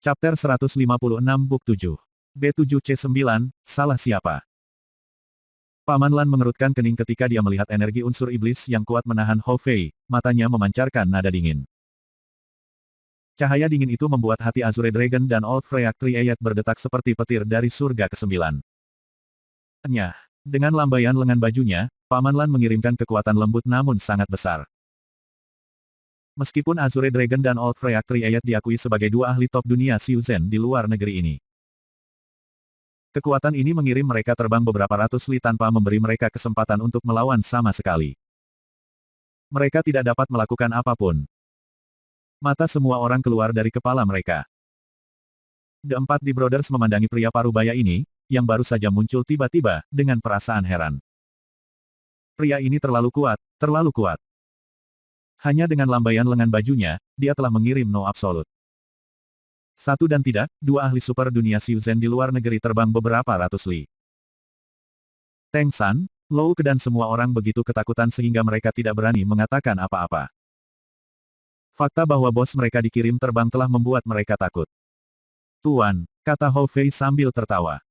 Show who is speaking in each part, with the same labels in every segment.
Speaker 1: Chapter 156 Book 7. B7C9, salah siapa? Paman Lan mengerutkan kening ketika dia melihat energi unsur iblis yang kuat menahan Hou Fei, matanya memancarkan nada dingin. Cahaya dingin itu membuat hati Azure Dragon dan Old Freyak Triad berdetak seperti petir dari surga ke-9. Nyah. Dengan lambaian lengan bajunya, Paman Lan mengirimkan kekuatan lembut namun sangat besar. Meskipun Azure Dragon dan Old Freyak Triad diakui sebagai dua ahli top dunia Xiu Zhen di luar negeri ini, kekuatan ini mengirim mereka terbang beberapa ratus li tanpa memberi mereka kesempatan untuk melawan sama sekali. Mereka tidak dapat melakukan apapun. Mata semua orang keluar dari kepala mereka. The Empat Di Brothers memandangi pria parubaya ini, yang baru saja muncul tiba-tiba, dengan perasaan heran. Pria ini terlalu kuat, terlalu kuat. Hanya dengan lambaian lengan bajunya, dia telah mengirim No Absolute. Satu dan tidak, dua ahli super dunia Xiu Zhen di luar negeri terbang beberapa ratus li. Teng San, Lou Ke dan semua orang begitu ketakutan sehingga mereka tidak berani mengatakan apa-apa. Fakta bahwa bos mereka dikirim terbang telah membuat mereka takut. Tuan, kata Hou Fei sambil tertawa.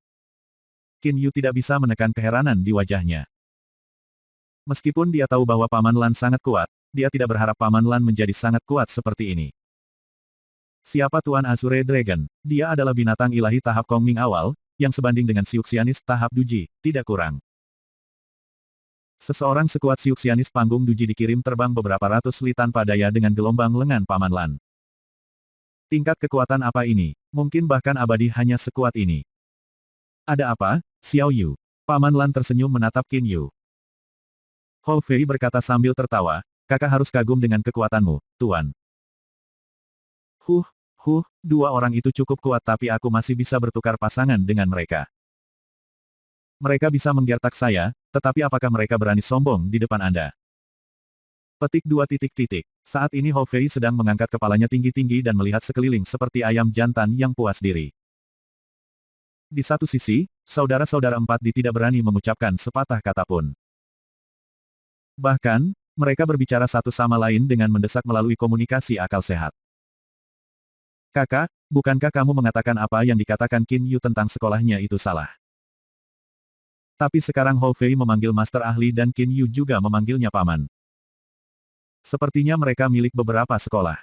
Speaker 1: Qin Yu tidak bisa menekan keheranan di wajahnya. Meskipun dia tahu bahwa Paman Lan sangat kuat, dia tidak berharap Paman Lan menjadi sangat kuat seperti ini. Siapa Tuan Azure Dragon? Dia adalah binatang ilahi tahap Kongming awal, yang sebanding dengan Siuxianis tahap Duji, tidak kurang. Seseorang sekuat Siuxianis panggung Duji dikirim terbang beberapa ratus li tanpa daya dengan gelombang lengan Paman Lan. Tingkat kekuatan apa ini? Mungkin bahkan abadi hanya sekuat ini. Ada apa, Xiao Yu? Paman Lan tersenyum menatap Qin Yu. Hou Fei berkata sambil tertawa, kakak harus kagum dengan kekuatanmu, Tuan. Dua orang itu cukup kuat tapi aku masih bisa bertukar pasangan dengan mereka. Mereka bisa menggertak saya, tetapi apakah mereka berani sombong di depan Anda? Petik 2. Saat ini Hou Fei sedang mengangkat kepalanya tinggi-tinggi dan melihat sekeliling seperti ayam jantan yang puas diri. Di satu sisi, saudara-saudara Empat Di tidak berani mengucapkan sepatah kata pun. Bahkan, mereka berbicara satu sama lain dengan mendesak melalui komunikasi akal sehat. Kakak, bukankah kamu mengatakan apa yang dikatakan Qin Yu tentang sekolahnya itu salah? Tapi sekarang Hou Fei memanggil Master Ahli dan Qin Yu juga memanggilnya Paman. Sepertinya mereka milik beberapa sekolah.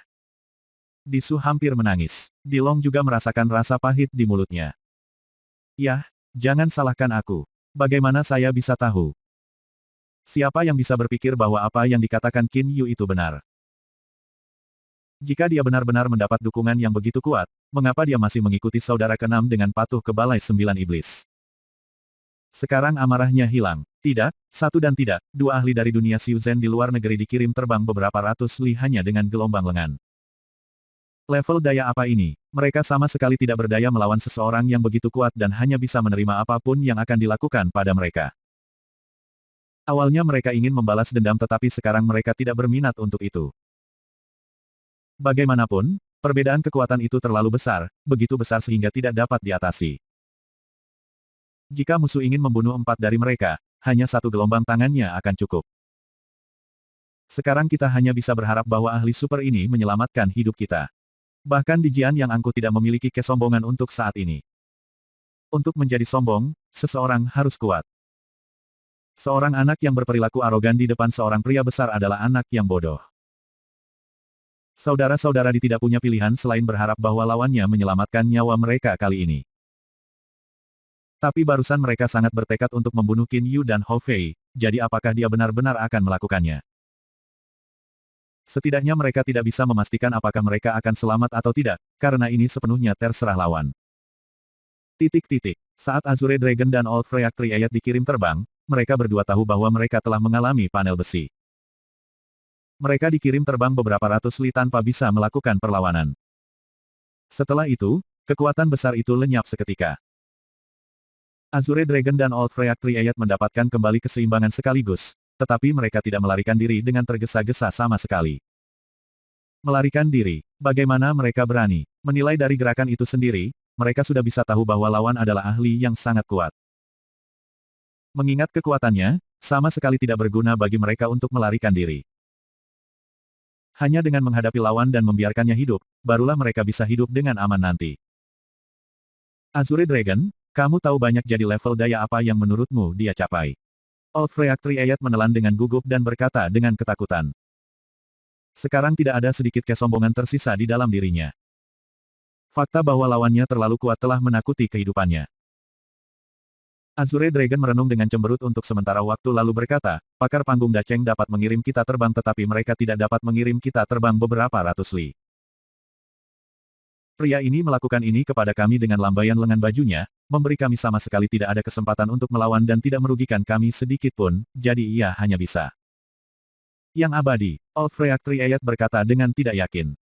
Speaker 1: Disu hampir menangis. Dilong juga merasakan rasa pahit di mulutnya. Yah, jangan salahkan aku. Bagaimana saya bisa tahu? Siapa yang bisa berpikir bahwa apa yang dikatakan Qin Yu itu benar? Jika dia benar-benar mendapat dukungan yang begitu kuat, mengapa dia masih mengikuti saudara keenam dengan patuh ke Balai 9 Iblis? Sekarang amarahnya hilang. Tidak, satu dan tidak, dua ahli dari dunia Xiu Zhen di luar negeri dikirim terbang beberapa ratus li hanya dengan gelombang lengan. Level daya apa ini? Mereka sama sekali tidak berdaya melawan seseorang yang begitu kuat dan hanya bisa menerima apapun yang akan dilakukan pada mereka. Awalnya mereka ingin membalas dendam tetapi sekarang mereka tidak berminat untuk itu. Bagaimanapun, perbedaan kekuatan itu terlalu besar, begitu besar sehingga tidak dapat diatasi. Jika musuh ingin membunuh empat dari mereka, hanya satu gelombang tangannya akan cukup. Sekarang kita hanya bisa berharap bahwa ahli super ini menyelamatkan hidup kita. Bahkan di Jian Yang Angku tidak memiliki kesombongan untuk saat ini. Untuk menjadi sombong, seseorang harus kuat. Seorang anak yang berperilaku arogan di depan seorang pria besar adalah anak yang bodoh. Saudara-saudara Di tidak punya pilihan selain berharap bahwa lawannya menyelamatkan nyawa mereka kali ini. Tapi barusan mereka sangat bertekad untuk membunuh Qin Yu dan Hou Fei, jadi apakah dia benar-benar akan melakukannya? Setidaknya mereka tidak bisa memastikan apakah mereka akan selamat atau tidak, karena ini sepenuhnya terserah lawan. Saat Azure Dragon dan Old Freyak Triad dikirim terbang, mereka berdua tahu bahwa mereka telah mengalami panel besi. Mereka dikirim terbang beberapa ratus li tanpa bisa melakukan perlawanan. Setelah itu, kekuatan besar itu lenyap seketika. Azure Dragon dan Old Freyak Triad mendapatkan kembali keseimbangan sekaligus, tetapi mereka tidak melarikan diri dengan tergesa-gesa sama sekali. Melarikan diri, bagaimana mereka berani? Menilai dari gerakan itu sendiri, mereka sudah bisa tahu bahwa lawan adalah ahli yang sangat kuat. Mengingat kekuatannya, sama sekali tidak berguna bagi mereka untuk melarikan diri. Hanya dengan menghadapi lawan dan membiarkannya hidup, barulah mereka bisa hidup dengan aman nanti. Azure Dragon, kamu tahu banyak jadi level daya apa yang menurutmu dia capai. Old Freyak Triad menelan dengan gugup dan berkata dengan ketakutan. Sekarang tidak ada sedikit kesombongan tersisa di dalam dirinya. Fakta bahwa lawannya terlalu kuat telah menakuti kehidupannya. Azure Dragon merenung dengan cemberut untuk sementara waktu lalu berkata, pakar panggung Dacheng dapat mengirim kita terbang tetapi mereka tidak dapat mengirim kita terbang beberapa ratus li. Pria ini melakukan ini kepada kami dengan lambaian lengan bajunya, memberi kami sama sekali tidak ada kesempatan untuk melawan dan tidak merugikan kami sedikit pun, jadi ia hanya bisa. Yang abadi, Old Freyak Triad berkata dengan tidak yakin.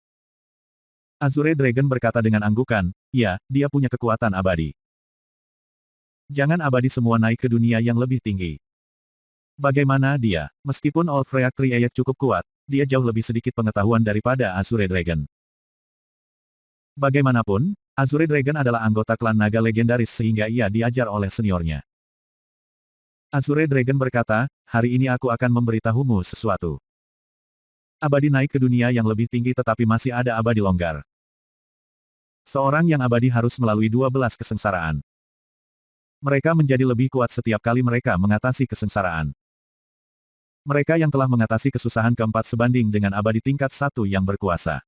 Speaker 1: Azure Dragon berkata dengan anggukan, ya, dia punya kekuatan abadi. Jangan abadi semua naik ke dunia yang lebih tinggi. Bagaimana dia, meskipun Old Freyak Triad cukup kuat, dia jauh lebih sedikit pengetahuan daripada Azure Dragon. Bagaimanapun, Azure Dragon adalah anggota klan naga legendaris sehingga ia diajar oleh seniornya. Azure Dragon berkata, hari ini aku akan memberitahumu sesuatu. Abadi naik ke dunia yang lebih tinggi tetapi masih ada abadi longgar. Seorang yang abadi harus melalui 12 kesengsaraan. Mereka menjadi lebih kuat setiap kali mereka mengatasi kesengsaraan. Mereka yang telah mengatasi kesusahan keempat sebanding dengan abadi tingkat 1 yang berkuasa.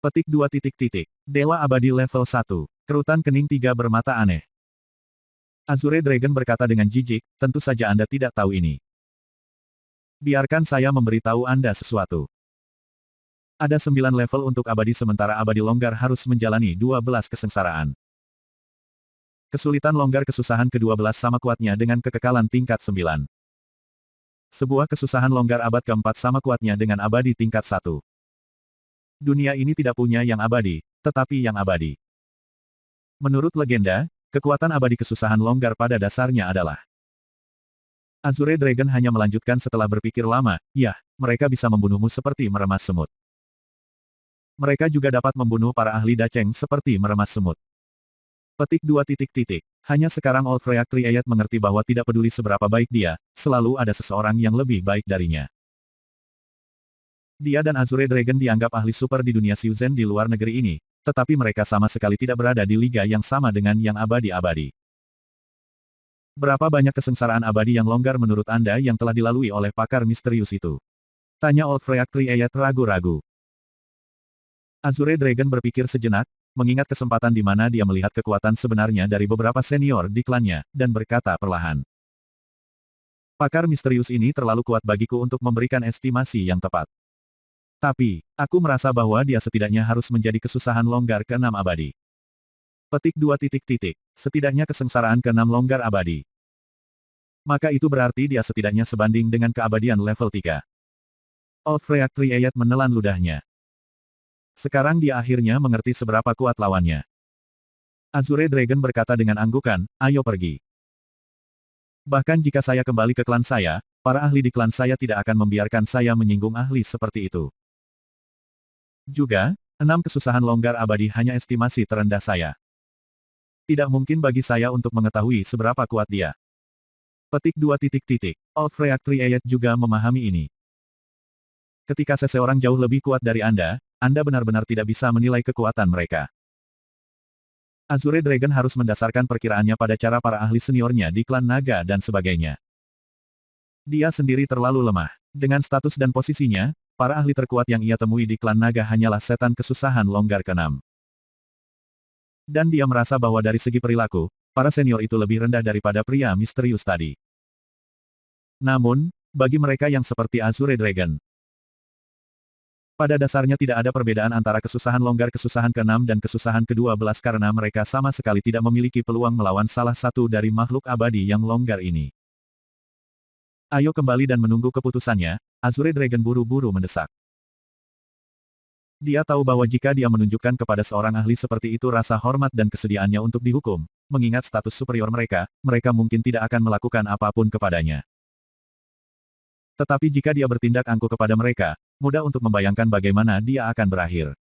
Speaker 1: Petik 2 titik. Dewa abadi level 1. Kerutan kening 3 bermata aneh. Azure Dragon berkata dengan jijik, tentu saja Anda tidak tahu ini. Biarkan saya memberitahu Anda sesuatu. Ada 9 level untuk abadi sementara abadi longgar harus menjalani 12 kesengsaraan. Kesulitan longgar kesusahan ke-12 sama kuatnya dengan kekekalan tingkat 9. Sebuah kesusahan longgar abad keempat sama kuatnya dengan abadi tingkat 1. Dunia ini tidak punya yang abadi, tetapi yang abadi. Menurut legenda, kekuatan abadi kesusahan longgar pada dasarnya adalah. Azure Dragon hanya melanjutkan setelah berpikir lama, ya, mereka bisa membunuhmu seperti meremas semut. Mereka juga dapat membunuh para ahli Dacheng seperti meremas semut. Petik 2 titik. Hanya sekarang Old Freyak Triad mengerti bahwa tidak peduli seberapa baik dia, selalu ada seseorang yang lebih baik darinya. Dia dan Azure Dragon dianggap ahli super di dunia Shenzhen di luar negeri ini, tetapi mereka sama sekali tidak berada di liga yang sama dengan yang abadi-abadi. Berapa banyak kesengsaraan abadi yang longgar menurut Anda yang telah dilalui oleh pakar misterius itu? Tanya Old Freyak Triad ragu-ragu. Azure Dragon berpikir sejenak, mengingat kesempatan di mana dia melihat kekuatan sebenarnya dari beberapa senior di klannya, dan berkata perlahan. Pakar misterius ini terlalu kuat bagiku untuk memberikan estimasi yang tepat. Tapi, aku merasa bahwa dia setidaknya harus menjadi kesusahan longgar ke-6 abadi. Petik 2 titik. Setidaknya kesengsaraan ke-6 longgar abadi. Maka itu berarti dia setidaknya sebanding dengan keabadian level 3. Old Freyak Triad menelan ludahnya. Sekarang dia akhirnya mengerti seberapa kuat lawannya. Azure Dragon berkata dengan anggukan, ayo pergi. Bahkan jika saya kembali ke klan saya, para ahli di klan saya tidak akan membiarkan saya menyinggung ahli seperti itu. Juga, 6 kesusahan longgar abadi hanya estimasi terendah saya. Tidak mungkin bagi saya untuk mengetahui seberapa kuat dia. Petik 2 titik. Old Freyak Triad juga memahami ini. Ketika seseorang jauh lebih kuat dari Anda benar-benar tidak bisa menilai kekuatan mereka. Azure Dragon harus mendasarkan perkiraannya pada cara para ahli seniornya di klan naga dan sebagainya. Dia sendiri terlalu lemah. Dengan status dan posisinya, para ahli terkuat yang ia temui di klan naga hanyalah setan kesusahan longgar ke-6. Dan dia merasa bahwa dari segi perilaku, para senior itu lebih rendah daripada pria misterius tadi. Namun, bagi mereka yang seperti Azure Dragon, pada dasarnya tidak ada perbedaan antara kesusahan longgar kesusahan ke-6 dan kesusahan ke-12 karena mereka sama sekali tidak memiliki peluang melawan salah satu dari makhluk abadi yang longgar ini. Ayo kembali dan menunggu keputusannya, Azure Dragon buru-buru mendesak. Dia tahu bahwa jika dia menunjukkan kepada seorang ahli seperti itu rasa hormat dan kesediaannya untuk dihukum, mengingat status superior mereka, mereka mungkin tidak akan melakukan apapun kepadanya. Tetapi jika dia bertindak angkuh kepada mereka, mudah untuk membayangkan bagaimana dia akan berakhir.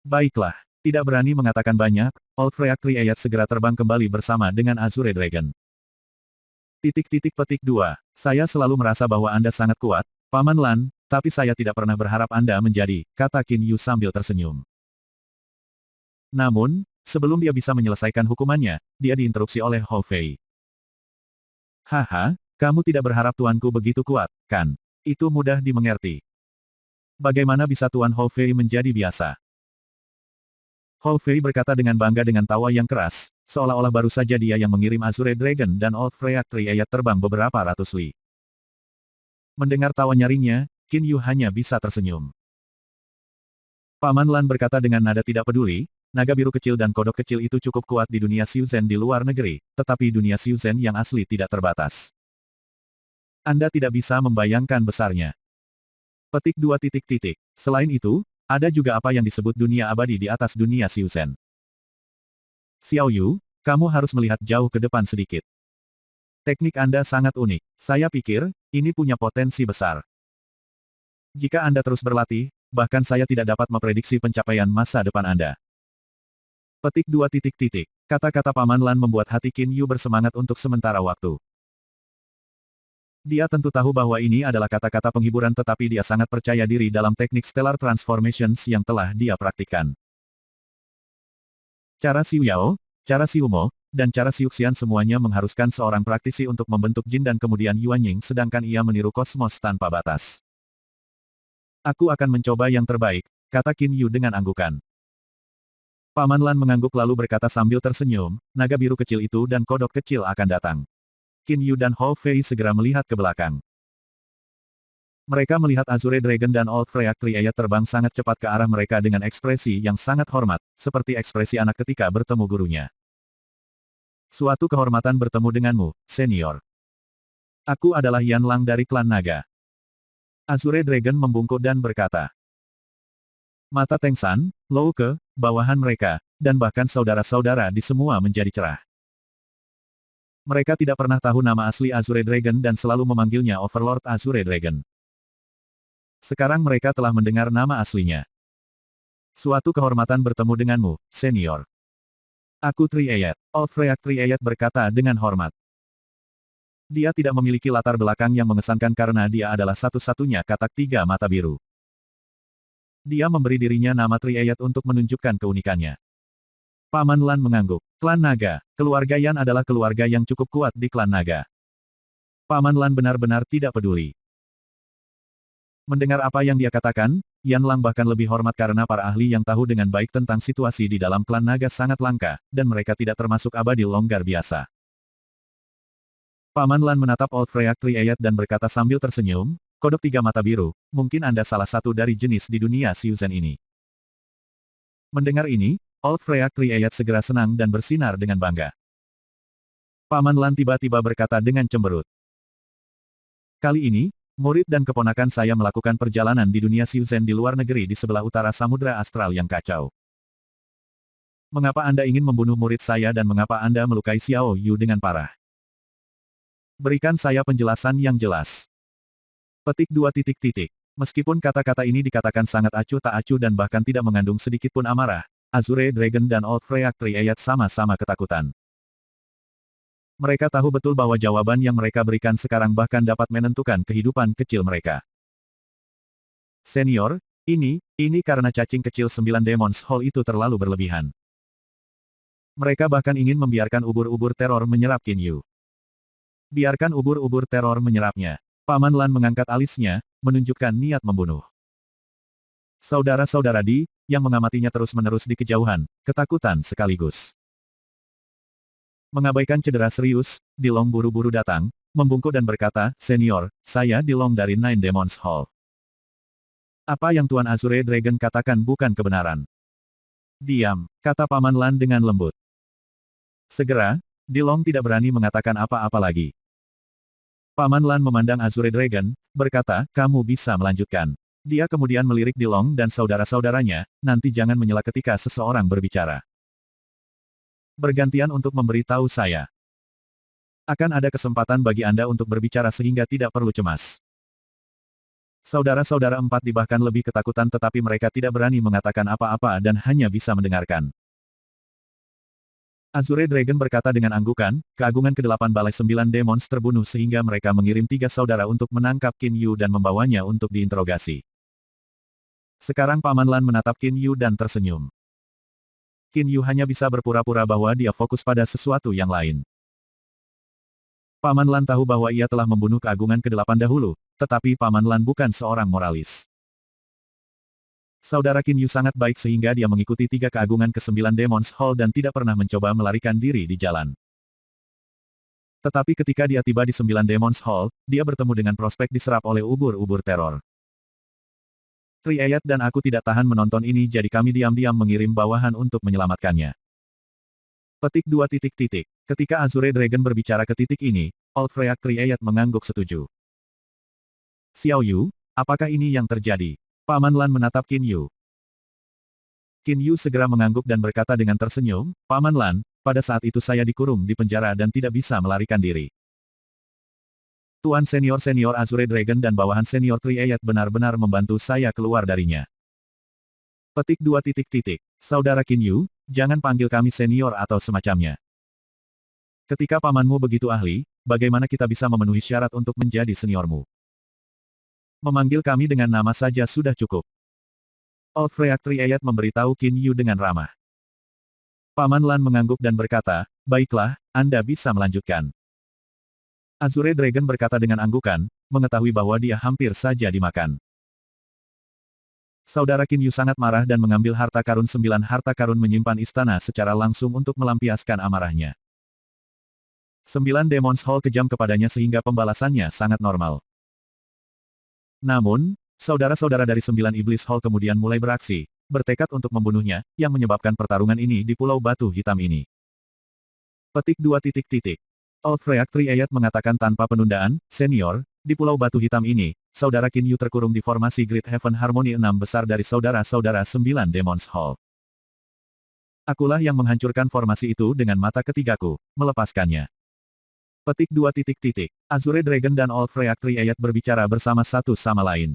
Speaker 1: Baiklah, tidak berani mengatakan banyak, Old Freyak Triad segera terbang kembali bersama dengan Azure Dragon. Petik 2. Saya selalu merasa bahwa Anda sangat kuat, Paman Lan, tapi saya tidak pernah berharap Anda menjadi, kata Qin Yu sambil tersenyum. Namun, sebelum dia bisa menyelesaikan hukumannya, dia diinterupsi oleh Hou Fei. Haha, kamu tidak berharap tuanku begitu kuat, kan? Itu mudah dimengerti. Bagaimana bisa Tuan Hou Fei menjadi biasa? Hou Fei berkata dengan bangga dengan tawa yang keras, seolah-olah baru saja dia yang mengirim Azure Dragon dan Old Freya Triad terbang beberapa ratus li. Mendengar tawa nyaringnya, Qin Yu hanya bisa tersenyum. Paman Lan berkata dengan nada tidak peduli, naga biru kecil dan kodok kecil itu cukup kuat di dunia Xiuzhen di luar negeri, tetapi dunia Xiuzhen yang asli tidak terbatas. Anda tidak bisa membayangkan besarnya. Petik 2 titik titik. Selain itu, ada juga apa yang disebut dunia abadi di atas dunia Xiuzhen. Xiao Yu, kamu harus melihat jauh ke depan sedikit. Teknik Anda sangat unik. Saya pikir, ini punya potensi besar. Jika Anda terus berlatih, bahkan saya tidak dapat memprediksi pencapaian masa depan Anda. Petik 2 titik titik. Kata-kata Paman Lan membuat hati Qin Yu bersemangat untuk sementara waktu. Dia tentu tahu bahwa ini adalah kata-kata penghiburan tetapi dia sangat percaya diri dalam teknik Stellar Transformations yang telah dia praktikkan. Cara Xiu Yao, cara Xiu Mo, dan cara Xiuxian semuanya mengharuskan seorang praktisi untuk membentuk jin dan kemudian Yuan Ying sedangkan ia meniru kosmos tanpa batas. Aku akan mencoba yang terbaik, kata Qin Yu dengan anggukan. Paman Lan mengangguk lalu berkata sambil tersenyum, naga biru kecil itu dan kodok kecil akan datang. Qin Yu dan Hou Fei segera melihat ke belakang. Mereka melihat Azure Dragon dan Old Freya Triad terbang sangat cepat ke arah mereka dengan ekspresi yang sangat hormat, seperti ekspresi anak ketika bertemu gurunya. Suatu kehormatan bertemu denganmu, senior. Aku adalah Yan Lang dari klan naga. Azure Dragon membungkuk dan berkata. Mata Teng San, Lou Ke, bawahan mereka, dan bahkan saudara-saudara di semua menjadi cerah. Mereka tidak pernah tahu nama asli Azure Dragon dan selalu memanggilnya Overlord Azure Dragon. Sekarang mereka telah mendengar nama aslinya. Suatu kehormatan bertemu denganmu, senior. Aku Triad. Old Freya Triad berkata dengan hormat. Dia tidak memiliki latar belakang yang mengesankan karena dia adalah satu-satunya katak tiga mata biru. Dia memberi dirinya nama Triad untuk menunjukkan keunikannya. Paman Lan mengangguk. Klan Naga, keluarga Yan adalah keluarga yang cukup kuat di klan Naga. Paman Lan benar-benar tidak peduli. Mendengar apa yang dia katakan, Yan Lang bahkan lebih hormat karena para ahli yang tahu dengan baik tentang situasi di dalam klan Naga sangat langka, dan mereka tidak termasuk abadi longgar biasa. Paman Lan menatap Old Freya Triad dan berkata sambil tersenyum, kodok tiga mata biru, mungkin Anda salah satu dari jenis di dunia Xiuzhen ini. Mendengar ini, Old Freya Triad segera senang dan bersinar dengan bangga. Paman Lan tiba-tiba berkata dengan cemberut. Kali ini, murid dan keponakan saya melakukan perjalanan di dunia Xiuzhen di luar negeri di sebelah utara Samudra Astral yang kacau. Mengapa Anda ingin membunuh murid saya dan mengapa Anda melukai Xiao Yu dengan parah? Berikan saya penjelasan yang jelas. Petik 2 titik titik. Meskipun kata-kata ini dikatakan sangat acuh tak acuh dan bahkan tidak mengandung sedikit pun amarah, Azure Dragon dan Old Freya Triad sama-sama ketakutan. Mereka tahu betul bahwa jawaban yang mereka berikan sekarang bahkan dapat menentukan kehidupan kecil mereka. Senior, ini karena cacing kecil 9 Demon's Hall itu terlalu berlebihan. Mereka bahkan ingin membiarkan ubur-ubur teror menyerap Qin Yu. Biarkan ubur-ubur teror menyerapnya. Paman Lan mengangkat alisnya, menunjukkan niat membunuh. Saudara-saudara Di, yang mengamatinya terus-menerus di kejauhan, ketakutan sekaligus. Mengabaikan cedera serius, Di Long buru-buru datang, membungkuk dan berkata, Senior, saya Di Long dari Nine Demon's Hall. Apa yang Tuan Azure Dragon katakan bukan kebenaran. Diam, kata Paman Lan dengan lembut. Segera, Di Long tidak berani mengatakan apa-apa lagi. Paman Lan memandang Azure Dragon, berkata, kamu bisa melanjutkan. Dia kemudian melirik Di Long dan saudara-saudaranya, nanti jangan menyela ketika seseorang berbicara. Bergantian untuk memberitahu saya. Akan ada kesempatan bagi Anda untuk berbicara sehingga tidak perlu cemas. Saudara-saudara empat Di bahkan lebih ketakutan tetapi mereka tidak berani mengatakan apa-apa dan hanya bisa mendengarkan. Azure Dragon berkata dengan anggukan, keagungan ke-8 Balai 9 Demons terbunuh sehingga mereka mengirim 3 saudara untuk menangkap Qin Yu dan membawanya untuk diinterogasi. Sekarang Paman Lan menatap Qin Yu dan tersenyum. Qin Yu hanya bisa berpura-pura bahwa dia fokus pada sesuatu yang lain. Paman Lan tahu bahwa ia telah membunuh keagungan ke-8 dahulu, tetapi Paman Lan bukan seorang moralis. Saudara Qin Yu sangat baik sehingga dia mengikuti 3 keagungan ke-9 Demons Hall dan tidak pernah mencoba melarikan diri di jalan. Tetapi ketika dia tiba di 9 Demons Hall, dia bertemu dengan prospek diserap oleh ubur-ubur teror. Triayat dan aku tidak tahan menonton ini jadi kami diam-diam mengirim bawahan untuk menyelamatkannya. Petik 2 titik titik. Ketika Azure Dragon berbicara ke titik ini, Old Freak Triayat mengangguk setuju. Xiao Yu, apakah ini yang terjadi? Paman Lan menatap Qin Yu. Qin Yu segera mengangguk dan berkata dengan tersenyum, Paman Lan, pada saat itu saya dikurung di penjara dan tidak bisa melarikan diri. Tuan senior-senior Azure Dragon dan bawahan senior Triayat benar-benar membantu saya keluar darinya. Petik 2 titik titik. Saudara Qin Yu, jangan panggil kami senior atau semacamnya. Ketika pamanmu begitu ahli, bagaimana kita bisa memenuhi syarat untuk menjadi seniormu? Memanggil kami dengan nama saja sudah cukup. Old Freak Triayat memberitahu Qin Yu dengan ramah. Paman Lan mengangguk dan berkata, baiklah, Anda bisa melanjutkan. Azure Dragon berkata dengan anggukan, mengetahui bahwa dia hampir saja dimakan. Saudara Qin Yu sangat marah dan mengambil harta karun 9 harta karun menyimpan istana secara langsung untuk melampiaskan amarahnya. 9 Demons Hall kejam kepadanya sehingga pembalasannya sangat normal. Namun, saudara-saudara dari 9 Iblis Hall kemudian mulai beraksi, bertekad untuk membunuhnya, yang menyebabkan pertarungan ini di Pulau Batu Hitam ini. Petik 2 titik titik. Old Freak Triayat mengatakan tanpa penundaan, senior, di Pulau Batu Hitam ini, saudara Qin Yu terkurung di formasi Great Heaven Harmony 6 besar dari saudara-saudara 9 Demons Hall. Akulah yang menghancurkan formasi itu dengan mata ketigaku, melepaskannya. Petik 2 titik titik. Azure Dragon dan Old Freak Triayat berbicara bersama satu sama lain.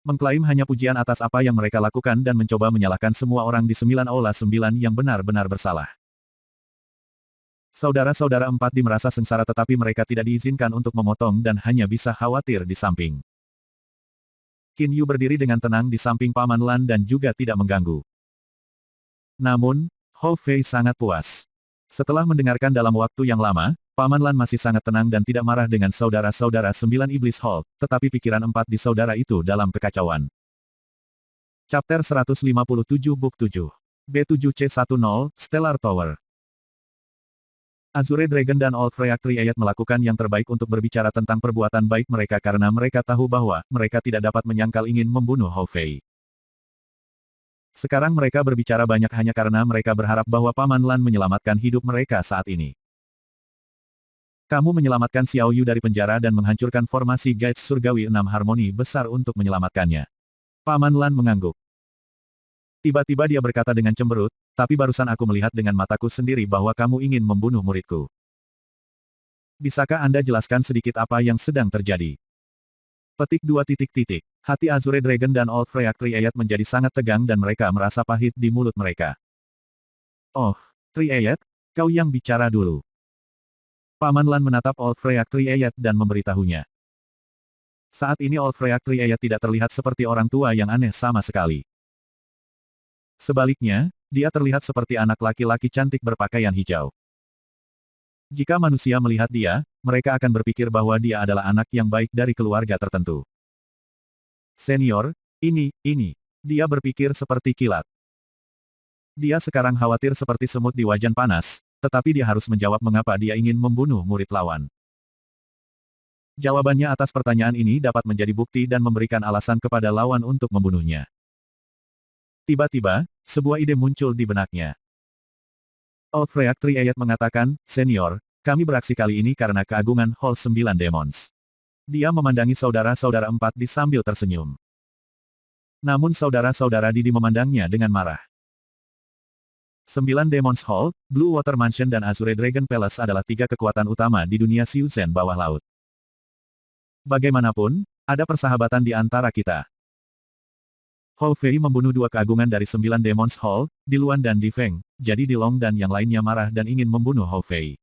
Speaker 1: Mengklaim hanya pujian atas apa yang mereka lakukan dan mencoba menyalahkan semua orang di 9 Aula 9 yang benar-benar bersalah. Saudara-saudara 4D merasa sengsara tetapi mereka tidak diizinkan untuk memotong dan hanya bisa khawatir di samping. Qin Yu berdiri dengan tenang di samping Paman Lan dan juga tidak mengganggu. Namun, Hou Fei sangat puas. Setelah mendengarkan dalam waktu yang lama, Paman Lan masih sangat tenang dan tidak marah dengan saudara-saudara 9 Iblis Hall, tetapi pikiran 4 di saudara itu dalam kekacauan. Chapter 157 Book 7 B7C10, Stellar Tower. Azure Dragon dan Old Freak Triayat melakukan yang terbaik untuk berbicara tentang perbuatan baik mereka karena mereka tahu bahwa mereka tidak dapat menyangkal ingin membunuh Hou Fei. Sekarang mereka berbicara banyak hanya karena mereka berharap bahwa Paman Lan menyelamatkan hidup mereka saat ini. Kamu menyelamatkan Xiao Yu dari penjara dan menghancurkan formasi Guides Surgawi 6 Harmoni besar untuk menyelamatkannya. Paman Lan mengangguk. Tiba-tiba dia berkata dengan cemberut, tapi barusan aku melihat dengan mataku sendiri bahwa kamu ingin membunuh muridku. Bisakah Anda jelaskan sedikit apa yang sedang terjadi? Petik 2 titik titik. Hati Azure Dragon dan Old Freak Triayat menjadi sangat tegang dan mereka merasa pahit di mulut mereka. Oh, Triayat, kau yang bicara dulu. Paman Lan menatap Old Freak Triayat dan memberitahunya. Saat ini Old Freak Triayat tidak terlihat seperti orang tua yang aneh sama sekali. Sebaliknya, dia terlihat seperti anak laki-laki cantik berpakaian hijau. Jika manusia melihat dia, mereka akan berpikir bahwa dia adalah anak yang baik dari keluarga tertentu. Senior, ini, dia berpikir seperti kilat. Dia sekarang khawatir seperti semut di wajan panas, tetapi dia harus menjawab mengapa dia ingin membunuh murid lawan. Jawabannya atas pertanyaan ini dapat menjadi bukti dan memberikan alasan kepada lawan untuk membunuhnya. Tiba-tiba, sebuah ide muncul di benaknya. Old Freak Triayat mengatakan, Senior, kami beraksi kali ini karena keagungan Hall 9 Demons. Dia memandangi saudara-saudara 4D sambil tersenyum. Namun saudara-saudara Didi memandangnya dengan marah. 9 Demons Hall, Blue Water Mansion dan Azure Dragon Palace adalah 3 kekuatan utama di dunia Xiuzhen bawah laut. Bagaimanapun, ada persahabatan di antara kita. Hou Fei membunuh 2 keagungan dari 9 Demons Hall, Di Luan dan Di Feng, jadi Dilong dan yang lainnya marah dan ingin membunuh Hou Fei.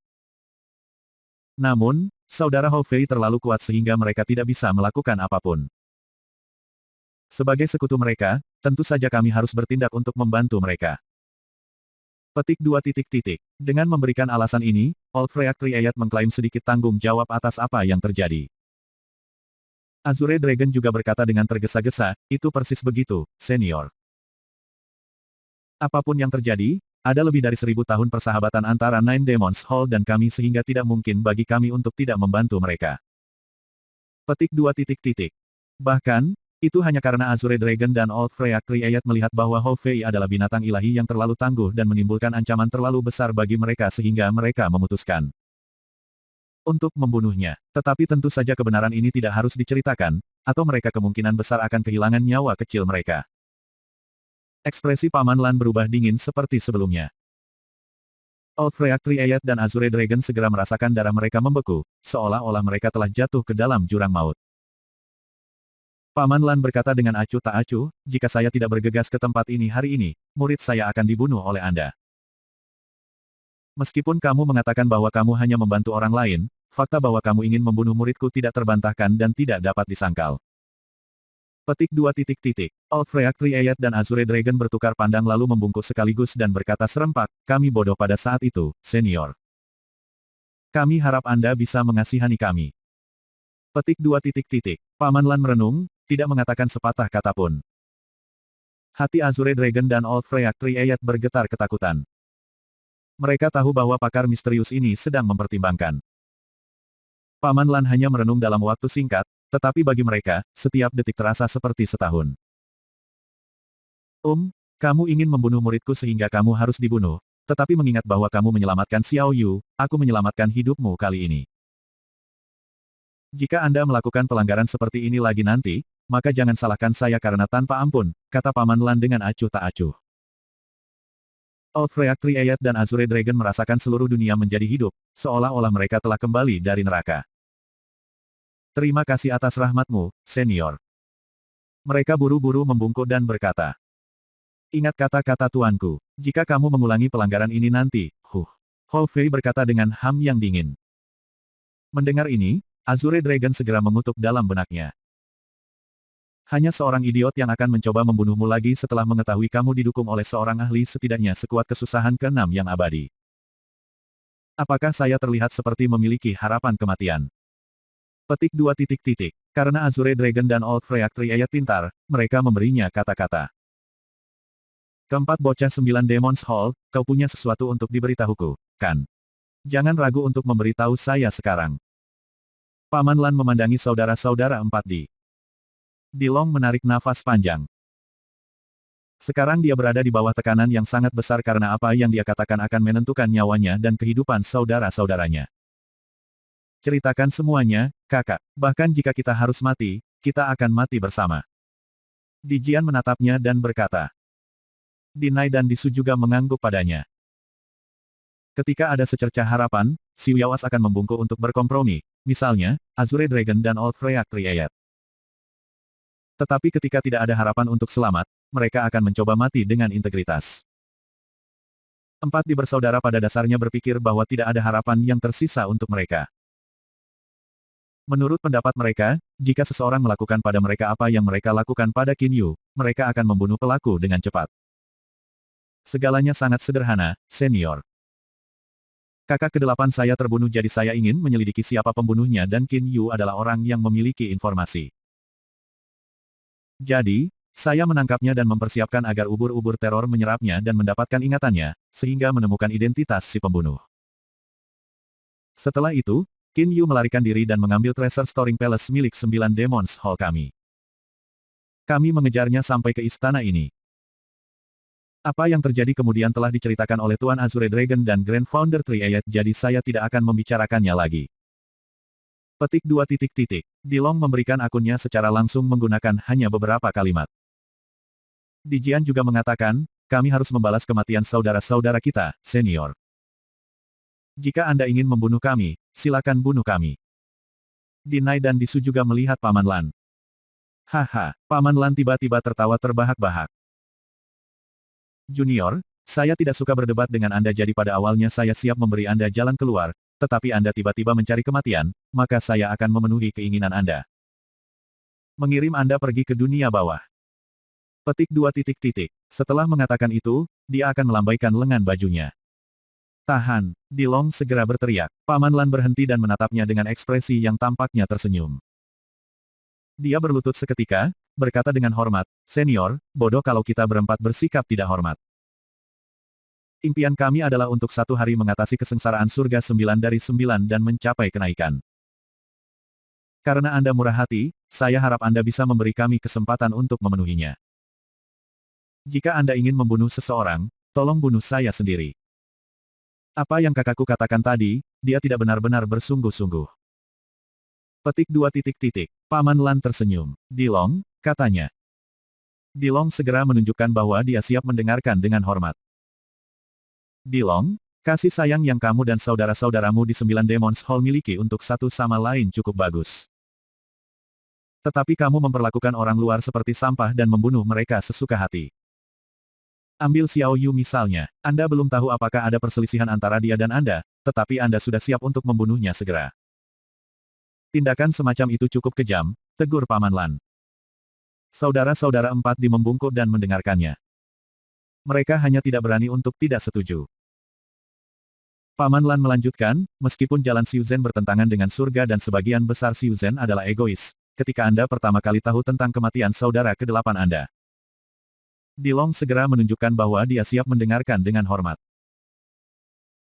Speaker 1: Namun, saudara Hou Fei terlalu kuat sehingga mereka tidak bisa melakukan apapun. Sebagai sekutu mereka, tentu saja kami harus bertindak untuk membantu mereka. Petik 2. Dengan memberikan alasan ini, Old Freak Triad mengklaim sedikit tanggung jawab atas apa yang terjadi. Azure Dragon juga berkata dengan tergesa-gesa, itu persis begitu, senior. Apapun yang terjadi, ada lebih dari 1000 tahun persahabatan antara Nine Demons Hall dan kami sehingga tidak mungkin bagi kami untuk tidak membantu mereka. Petik 2. Bahkan, itu hanya karena Azure Dragon dan Old Freak Triad melihat bahwa Hou Fei adalah binatang ilahi yang terlalu tangguh dan menimbulkan ancaman terlalu besar bagi mereka sehingga mereka memutuskan untuk membunuhnya. Tetapi tentu saja kebenaran ini tidak harus diceritakan, atau mereka kemungkinan besar akan kehilangan nyawa kecil mereka. Ekspresi Paman Lan berubah dingin seperti sebelumnya. Old Freak Triad dan Azure Dragon segera merasakan darah mereka membeku, seolah-olah mereka telah jatuh ke dalam jurang maut. Paman Lan berkata dengan acuh tak acuh, jika saya tidak bergegas ke tempat ini hari ini, murid saya akan dibunuh oleh Anda. Meskipun kamu mengatakan bahwa kamu hanya membantu orang lain, fakta bahwa kamu ingin membunuh muridku tidak terbantahkan dan tidak dapat disangkal. Petik 2. Old Freak Triad dan Azure Dragon bertukar pandang lalu membungkuk sekaligus dan berkata serempak, kami bodoh pada saat itu, senior. Kami harap Anda bisa mengasihani kami. Petik 2. Paman Lan merenung, tidak mengatakan sepatah kata pun. Hati Azure Dragon dan Old Freak Triad bergetar ketakutan. Mereka tahu bahwa pakar misterius ini sedang mempertimbangkan. Paman Lan hanya merenung dalam waktu singkat, tetapi bagi mereka, setiap detik terasa seperti setahun. Kamu ingin membunuh muridku sehingga kamu harus dibunuh, tetapi mengingat bahwa kamu menyelamatkan Xiao Yu, aku menyelamatkan hidupmu kali ini. Jika Anda melakukan pelanggaran seperti ini lagi nanti, maka jangan salahkan saya karena tanpa ampun, kata Paman Lan dengan acuh tak acuh. Old Freak Triad dan Azure Dragon merasakan seluruh dunia menjadi hidup, seolah-olah mereka telah kembali dari neraka. Terima kasih atas rahmatmu, senior. Mereka buru-buru membungkuk dan berkata. Ingat kata-kata tuanku, jika kamu mengulangi pelanggaran ini nanti, Hou Fei berkata dengan ham yang dingin. Mendengar ini, Azure Dragon segera mengutuk dalam benaknya. Hanya seorang idiot yang akan mencoba membunuhmu lagi setelah mengetahui kamu didukung oleh seorang ahli setidaknya sekuat kesusahan ke-6 yang abadi. Apakah saya terlihat seperti memiliki harapan kematian? Petik 2. Karena Azure Dragon dan Old Freak Triad pintar, mereka memberinya kata-kata. Keempat bocah 9 Demons Hall, kau punya sesuatu untuk diberitahuku, kan? Jangan ragu untuk memberitahu saya sekarang. Paman Lan memandangi saudara-saudara 4D. Dilong menarik nafas panjang. Sekarang dia berada di bawah tekanan yang sangat besar karena apa yang dia katakan akan menentukan nyawanya dan kehidupan saudara-saudaranya. Ceritakan semuanya, kakak. Bahkan jika kita harus mati, kita akan mati bersama. Dijian menatapnya dan berkata. Dinai dan Disu juga mengangguk padanya. Ketika ada secercah harapan, si Yawas akan membungkuk untuk berkompromi, misalnya, Azure Dragon dan Old Freak Triad. Tetapi ketika tidak ada harapan untuk selamat, mereka akan mencoba mati dengan integritas. 4D bersaudara pada dasarnya berpikir bahwa tidak ada harapan yang tersisa untuk mereka. Menurut pendapat mereka, jika seseorang melakukan pada mereka apa yang mereka lakukan pada Qin Yu, mereka akan membunuh pelaku dengan cepat. Segalanya sangat sederhana, senior. Kakak ke-8 saya terbunuh jadi saya ingin menyelidiki siapa pembunuhnya dan Qin Yu adalah orang yang memiliki informasi. Jadi, saya menangkapnya dan mempersiapkan agar ubur-ubur teror menyerapnya dan mendapatkan ingatannya, sehingga menemukan identitas si pembunuh. Setelah itu, Qin Yu melarikan diri dan mengambil treasure storing palace milik 9 Demons Hall kami. Kami mengejarnya sampai ke istana ini. Apa yang terjadi kemudian telah diceritakan oleh Tuan Azure Dragon dan Grand Founder Triad jadi saya tidak akan membicarakannya lagi. Petik 2. Dilong memberikan akunnya secara langsung menggunakan hanya beberapa kalimat. Dijian juga mengatakan, kami harus membalas kematian saudara-saudara kita, senior. Jika Anda ingin membunuh kami, silakan bunuh kami. Dinai dan Disu juga melihat Paman Lan. Haha, Paman Lan tiba-tiba tertawa terbahak-bahak. Junior, Saya tidak suka berdebat dengan Anda jadi pada awalnya saya siap memberi Anda jalan keluar, tetapi Anda tiba-tiba mencari kematian, maka saya akan memenuhi keinginan Anda. Mengirim Anda pergi ke dunia bawah. Petik 2 titik titik. Setelah mengatakan itu, dia akan melambaikan lengan bajunya. Tahan, Dilong segera berteriak. Paman Lan berhenti dan menatapnya dengan ekspresi yang tampaknya tersenyum. Dia berlutut seketika, berkata dengan hormat, "Senior, bodoh kalau kita berempat bersikap tidak hormat. Impian kami adalah untuk satu hari mengatasi kesengsaraan surga 9 dari 9 dan mencapai kenaikan. Karena Anda murah hati, saya harap Anda bisa memberi kami kesempatan untuk memenuhinya. Jika Anda ingin membunuh seseorang, tolong bunuh saya sendiri. Apa yang kakakku katakan tadi, dia tidak benar-benar bersungguh-sungguh." Petik 2 titik titik. Paman Lan tersenyum. "Dilong," katanya. Dilong segera menunjukkan bahwa dia siap mendengarkan dengan hormat. "Dilong, kasih sayang yang kamu dan saudara-saudaramu di 9 Demons Hall miliki untuk satu sama lain cukup bagus. Tetapi kamu memperlakukan orang luar seperti sampah dan membunuh mereka sesuka hati. Ambil Xiao Yu misalnya, Anda belum tahu apakah ada perselisihan antara dia dan Anda, tetapi Anda sudah siap untuk membunuhnya segera. Tindakan semacam itu cukup kejam," tegur Paman Lan. Saudara-saudara empat di membungkuk dan mendengarkannya. Mereka hanya tidak berani untuk tidak setuju. Paman Lan melanjutkan, "Meskipun jalan Xiuzhen bertentangan dengan surga dan sebagian besar Xiuzhen adalah egois, ketika Anda pertama kali tahu tentang kematian saudara ke-8 Anda." Dilong segera menunjukkan bahwa dia siap mendengarkan dengan hormat.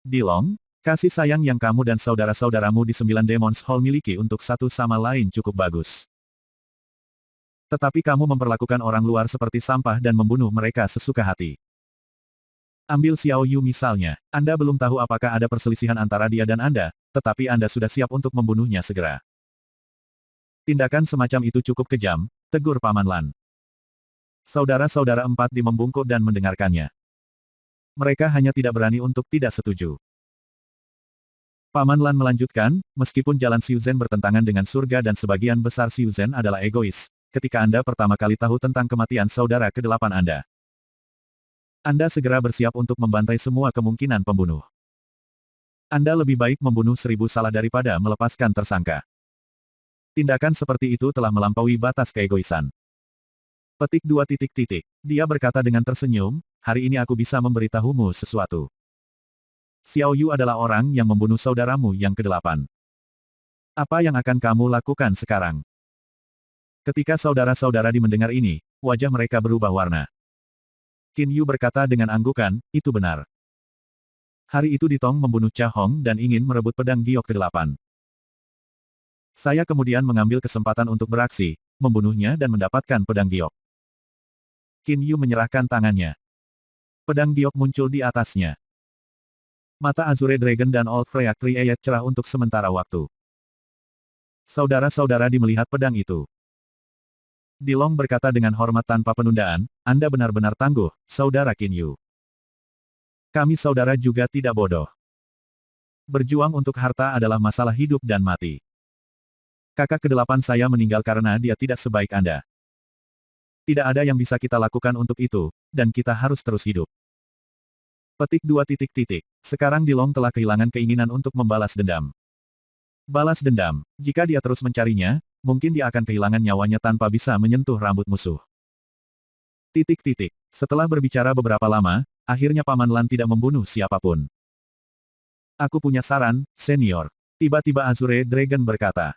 Speaker 1: "Dilong, kasih sayang yang kamu dan saudara-saudaramu di 9 Demons Hall miliki untuk satu sama lain cukup bagus. Tetapi kamu memperlakukan orang luar seperti sampah dan membunuh mereka sesuka hati. Ambil Xiao Yu misalnya, Anda belum tahu apakah ada perselisihan antara dia dan Anda, tetapi Anda sudah siap untuk membunuhnya segera. Tindakan semacam itu cukup kejam," tegur Paman Lan. Saudara-saudara empat di membungkuk dan mendengarkannya. Mereka hanya tidak berani untuk tidak setuju. Paman Lan melanjutkan, "Meskipun jalan Xiuzhen bertentangan dengan surga dan sebagian besar Xiuzhen adalah egois, ketika Anda pertama kali tahu tentang kematian saudara ke-8 Anda. Anda segera bersiap untuk membantai semua kemungkinan pembunuh. Anda lebih baik membunuh 1000 salah daripada melepaskan tersangka. Tindakan seperti itu telah melampaui batas keegoisan." Petik 2 titik titik. Dia berkata dengan tersenyum, "Hari ini aku bisa memberitahumu sesuatu. Xiao Yu adalah orang yang membunuh saudaramu yang ke-8. Apa yang akan kamu lakukan sekarang?" Ketika saudara-saudara mendengar ini, wajah mereka berubah warna. Qin Yu berkata dengan anggukan, "Itu benar. Hari itu Ditong membunuh Cha Hong dan ingin merebut pedang giok ke-8. Saya kemudian mengambil kesempatan untuk beraksi, membunuhnya dan mendapatkan pedang giok." Qin Yu menyerahkan tangannya. Pedang giok muncul di atasnya. Mata Azure Dragon dan Old Freak Triad cerah untuk sementara waktu. Saudara-saudara melihat pedang itu. Dilong berkata dengan hormat tanpa penundaan, "Anda benar-benar tangguh, Saudara Qin Yu. Kami saudara juga tidak bodoh. Berjuang untuk harta adalah masalah hidup dan mati. Kakak ke-8 saya meninggal karena dia tidak sebaik Anda. Tidak ada yang bisa kita lakukan untuk itu, dan kita harus terus hidup." Petik 2 titik titik. Sekarang Dilong telah kehilangan keinginan untuk membalas dendam. Balas dendam. Jika dia terus mencarinya, mungkin dia akan kehilangan nyawanya tanpa bisa menyentuh rambut musuh. Titik titik. Setelah berbicara beberapa lama, akhirnya Paman Lan tidak membunuh siapapun. "Aku punya saran, senior." Tiba-tiba Azure Dragon berkata.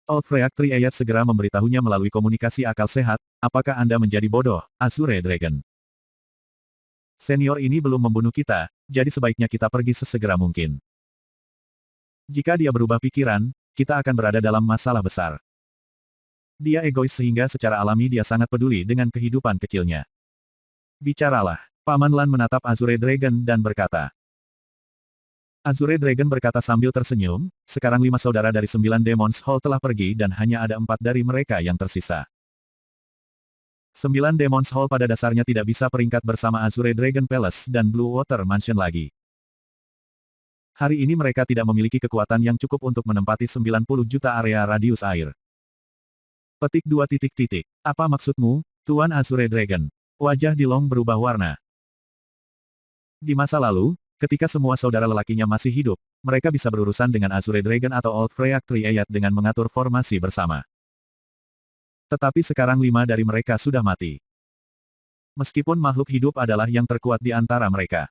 Speaker 1: Old Freak Triad segera memberitahunya melalui komunikasi akal sehat, "Apakah Anda menjadi bodoh, Azure Dragon? Senior ini belum membunuh kita, jadi sebaiknya kita pergi sesegera mungkin. Jika dia berubah pikiran, kita akan berada dalam masalah besar. Dia egois sehingga secara alami dia sangat peduli dengan kehidupan kecilnya. Bicaralah." Paman Lan menatap Azure Dragon dan berkata. Azure Dragon berkata sambil tersenyum, "Sekarang 5 saudara dari 9 Demons Hall telah pergi dan hanya ada 4 dari mereka yang tersisa. 9 Demons Hall pada dasarnya tidak bisa peringkat bersama Azure Dragon Palace dan Blue Water Mansion lagi. Hari ini mereka tidak memiliki kekuatan yang cukup untuk menempati 90 juta area radius air." Petik 2 titik titik. "Apa maksudmu, Tuan Azure Dragon?" Wajah Dilong berubah warna. Di masa lalu, ketika semua saudara lelakinya masih hidup, mereka bisa berurusan dengan Azure Dragon atau Old Freyak Triad dengan mengatur formasi bersama. Tetapi sekarang 5 dari mereka sudah mati. Meskipun makhluk hidup adalah yang terkuat di antara mereka.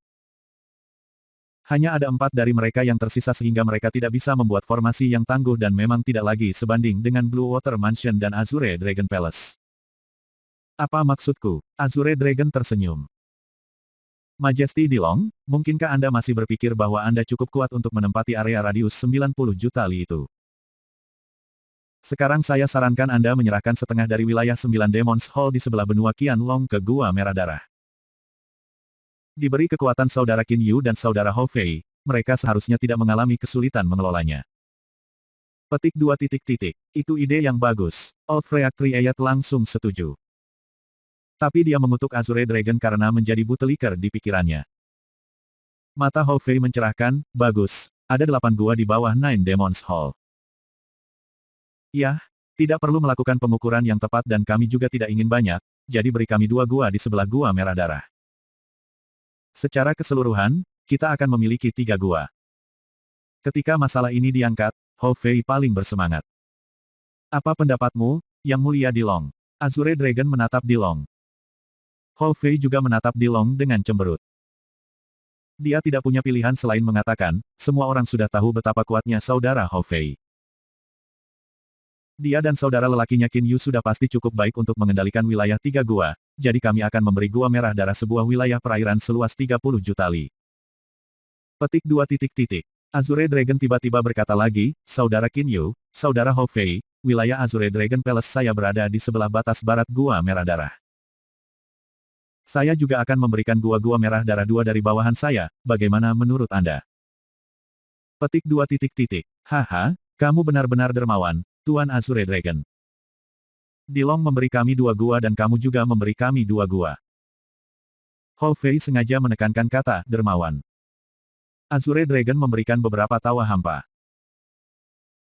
Speaker 1: Hanya ada 4 dari mereka yang tersisa sehingga mereka tidak bisa membuat formasi yang tangguh dan memang tidak lagi sebanding dengan Blue Water Mansion dan Azure Dragon Palace. Apa maksudku? Azure Dragon tersenyum. Majesty Dilong, mungkinkah Anda masih berpikir bahwa Anda cukup kuat untuk menempati area radius 90 juta li itu? Sekarang saya sarankan Anda menyerahkan setengah dari wilayah 9 Demons Hall di sebelah benua Qianlong ke Gua Merah Darah. Diberi kekuatan saudara Qin Yu dan saudara Hou Fei, mereka seharusnya tidak mengalami kesulitan mengelolanya. Petik 2 titik titik. Itu ide yang bagus. Old Freyak Triad langsung setuju. Tapi dia mengutuk Azure Dragon karena menjadi buteliker di pikirannya. Mata Hou Fei mencerahkan, bagus, ada 8 gua di bawah Nine Demons Hall. Yah, tidak perlu melakukan pengukuran yang tepat dan kami juga tidak ingin banyak, jadi beri kami 2 gua di sebelah Gua Merah Darah. Secara keseluruhan, kita akan memiliki 3 gua. Ketika masalah ini diangkat, Hou Fei paling bersemangat. Apa pendapatmu, Yang Mulia Dilong? Azure Dragon menatap Dilong. Hou Fei juga menatap Dilong dengan cemberut. Dia tidak punya pilihan selain mengatakan, semua orang sudah tahu betapa kuatnya saudara Hou Fei. Dia dan saudara lelakinya Qin Yu sudah pasti cukup baik untuk mengendalikan wilayah 3 gua, jadi kami akan memberi Gua Merah Darah sebuah wilayah perairan seluas 30 juta li. Petik 2 titik titik. Azure Dragon tiba-tiba berkata lagi, saudara Qin Yu, saudara Hou Fei, wilayah Azure Dragon Palace saya berada di sebelah batas barat Gua Merah Darah. Saya juga akan memberikan gua-gua merah darah 2 dari bawahan saya, bagaimana menurut Anda? Petik 2 titik titik. Haha, kamu benar-benar dermawan, Tuan Azure Dragon. Dilong memberi kami 2 gua dan kamu juga memberi kami 2 gua. Hou Fei sengaja menekankan kata, dermawan. Azure Dragon memberikan beberapa tawa hampa.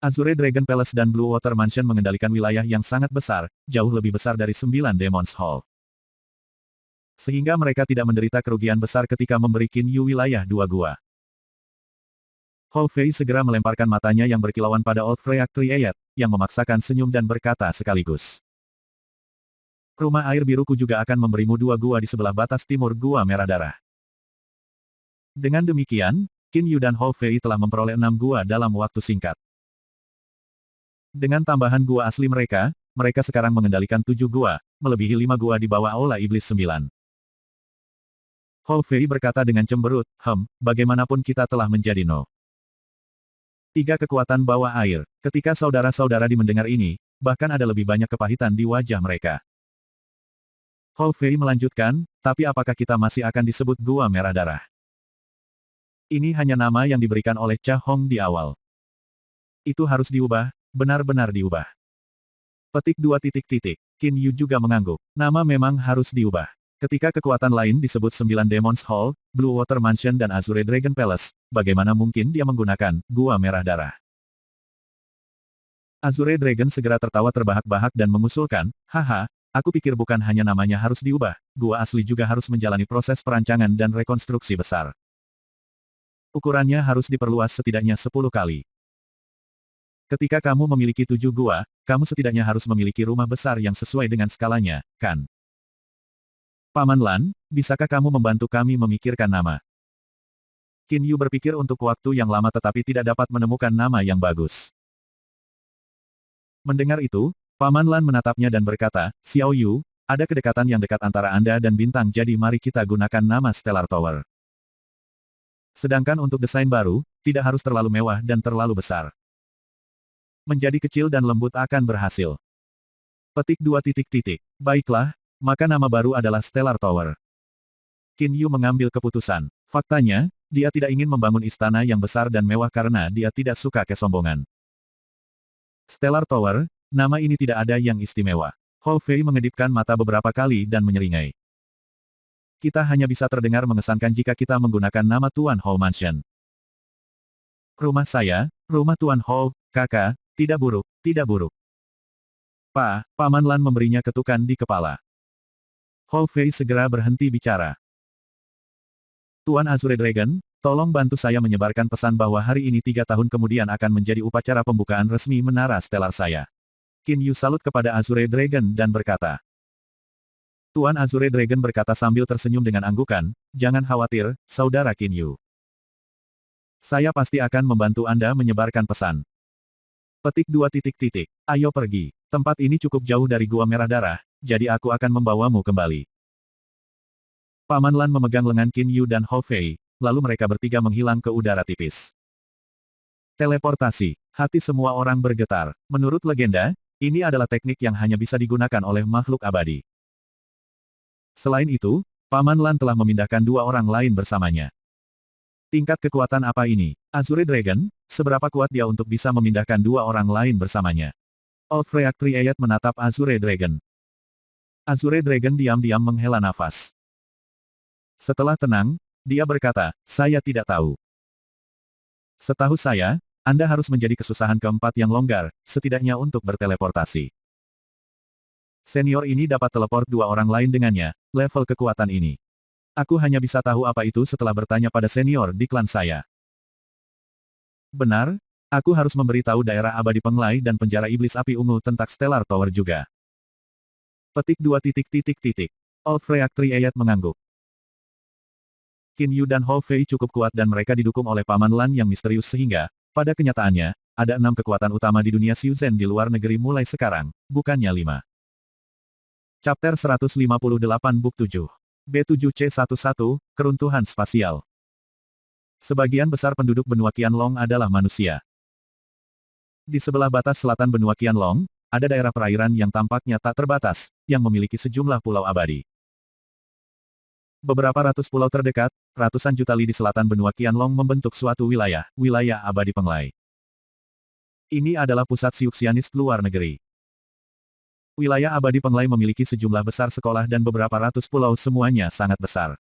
Speaker 1: Azure Dragon Palace dan Blue Water Mansion mengendalikan wilayah yang sangat besar, jauh lebih besar dari 9 Demons Hall. Sehingga mereka tidak menderita kerugian besar ketika memberi Qin Yu wilayah 2 gua. Hou Fei segera melemparkan matanya yang berkilauan pada Old Freyak Triad, yang memaksakan senyum dan berkata sekaligus. Rumah air biruku juga akan memberimu 2 gua di sebelah batas timur Gua Merah Darah. Dengan demikian, Qin Yu dan Hou Fei telah memperoleh 6 gua dalam waktu singkat. Dengan tambahan gua asli mereka, mereka sekarang mengendalikan 7 gua, melebihi 5 gua di bawah Aula Iblis 9. Hou Fei berkata dengan cemberut, bagaimanapun kita telah menjadi no. 3 kekuatan bawah air. Ketika saudara-saudara mendengar ini, bahkan ada lebih banyak kepahitan di wajah mereka. Hou Fei melanjutkan, tapi apakah kita masih akan disebut Gua Merah Darah? Ini hanya nama yang diberikan oleh Cha Hong di awal. Itu harus diubah, benar-benar diubah. Petik 2 titik titik. Qin Yu juga mengangguk. Nama memang harus diubah. Ketika kekuatan lain disebut 9 Demons Hall, Blue Water Mansion dan Azure Dragon Palace, bagaimana mungkin dia menggunakan Gua Merah Darah? Azure Dragon segera tertawa terbahak-bahak dan mengusulkan, haha, aku pikir bukan hanya namanya harus diubah, gua asli juga harus menjalani proses perancangan dan rekonstruksi besar. Ukurannya harus diperluas setidaknya 10 kali. Ketika kamu memiliki 7 gua, kamu setidaknya harus memiliki rumah besar yang sesuai dengan skalanya, kan? Paman Lan, bisakah kamu membantu kami memikirkan nama? Qin Yu berpikir untuk waktu yang lama tetapi tidak dapat menemukan nama yang bagus. Mendengar itu, Paman Lan menatapnya dan berkata, Xiao Yu, ada kedekatan yang dekat antara Anda dan bintang jadi mari kita gunakan nama Stellar Tower. Sedangkan untuk desain baru, tidak harus terlalu mewah dan terlalu besar. Menjadi kecil dan lembut akan berhasil. Petik 2 titik titik. Baiklah, maka nama baru adalah Stellar Tower. Qin Yu mengambil keputusan. Faktanya, dia tidak ingin membangun istana yang besar dan mewah karena dia tidak suka kesombongan. Stellar Tower, nama ini tidak ada yang istimewa. Hou Fei mengedipkan mata beberapa kali dan menyeringai. Kita hanya bisa terdengar mengesankan jika kita menggunakan nama Tuan Hou Mansion. Rumah saya, rumah Tuan Hou, kakak, tidak buruk, tidak buruk. Paman Lan memberinya ketukan di kepala. Hou Fei segera berhenti bicara. Tuan Azure Dragon, tolong bantu saya menyebarkan pesan bahwa hari ini 3 tahun kemudian akan menjadi upacara pembukaan resmi menara stelar saya. Qin Yu salut kepada Azure Dragon dan berkata. Tuan Azure Dragon berkata sambil tersenyum dengan anggukan, jangan khawatir, saudara Qin Yu. Saya pasti akan membantu Anda menyebarkan pesan. Petik 2 titik titik. Ayo pergi. Tempat ini cukup jauh dari Gua Merah Darah, jadi aku akan membawamu kembali. Paman Lan memegang lengan Qin Yu dan Hou Fei, lalu mereka bertiga menghilang ke udara tipis. Teleportasi. Hati semua orang bergetar. Menurut legenda, ini adalah teknik yang hanya bisa digunakan oleh makhluk abadi. Selain itu, Paman Lan telah memindahkan 2 orang lain bersamanya. Tingkat kekuatan apa ini? Azure Dragon, seberapa kuat dia untuk bisa memindahkan 2 orang lain bersamanya? Old Freak Triad menatap Azure Dragon. Azure Dragon diam-diam menghela nafas. Setelah tenang, dia berkata, saya tidak tahu. Setahu saya, Anda harus menjadi kesusahan keempat yang longgar, setidaknya untuk berteleportasi. Senior ini dapat teleport 2 orang lain dengannya, level kekuatan ini. Aku hanya bisa tahu apa itu setelah bertanya pada senior di klan saya. Benar, aku harus memberitahu daerah abadi Penglai dan penjara iblis api ungu tentang Stellar Tower juga. Petik 2 titik titik titik. Old Freak Triad mengangguk. Qin Yu dan Hou Fei cukup kuat dan mereka didukung oleh Paman Lan yang misterius sehingga, pada kenyataannya, ada 6 kekuatan utama di dunia Xiuzhen di luar negeri mulai sekarang, bukannya 5. Chapter 158 Book 7. B7C11, Keruntuhan Spasial. Sebagian besar penduduk benua Qianlong adalah manusia. Di sebelah batas selatan benua Qianlong, ada daerah perairan yang tampaknya tak terbatas, yang memiliki sejumlah pulau abadi. Beberapa ratus pulau terdekat, ratusan juta li di selatan benua Qianlong membentuk suatu wilayah abadi Penglai. Ini adalah pusat Siuxianis luar negeri. Wilayah abadi Penglai memiliki sejumlah besar sekolah dan beberapa ratus pulau semuanya sangat besar.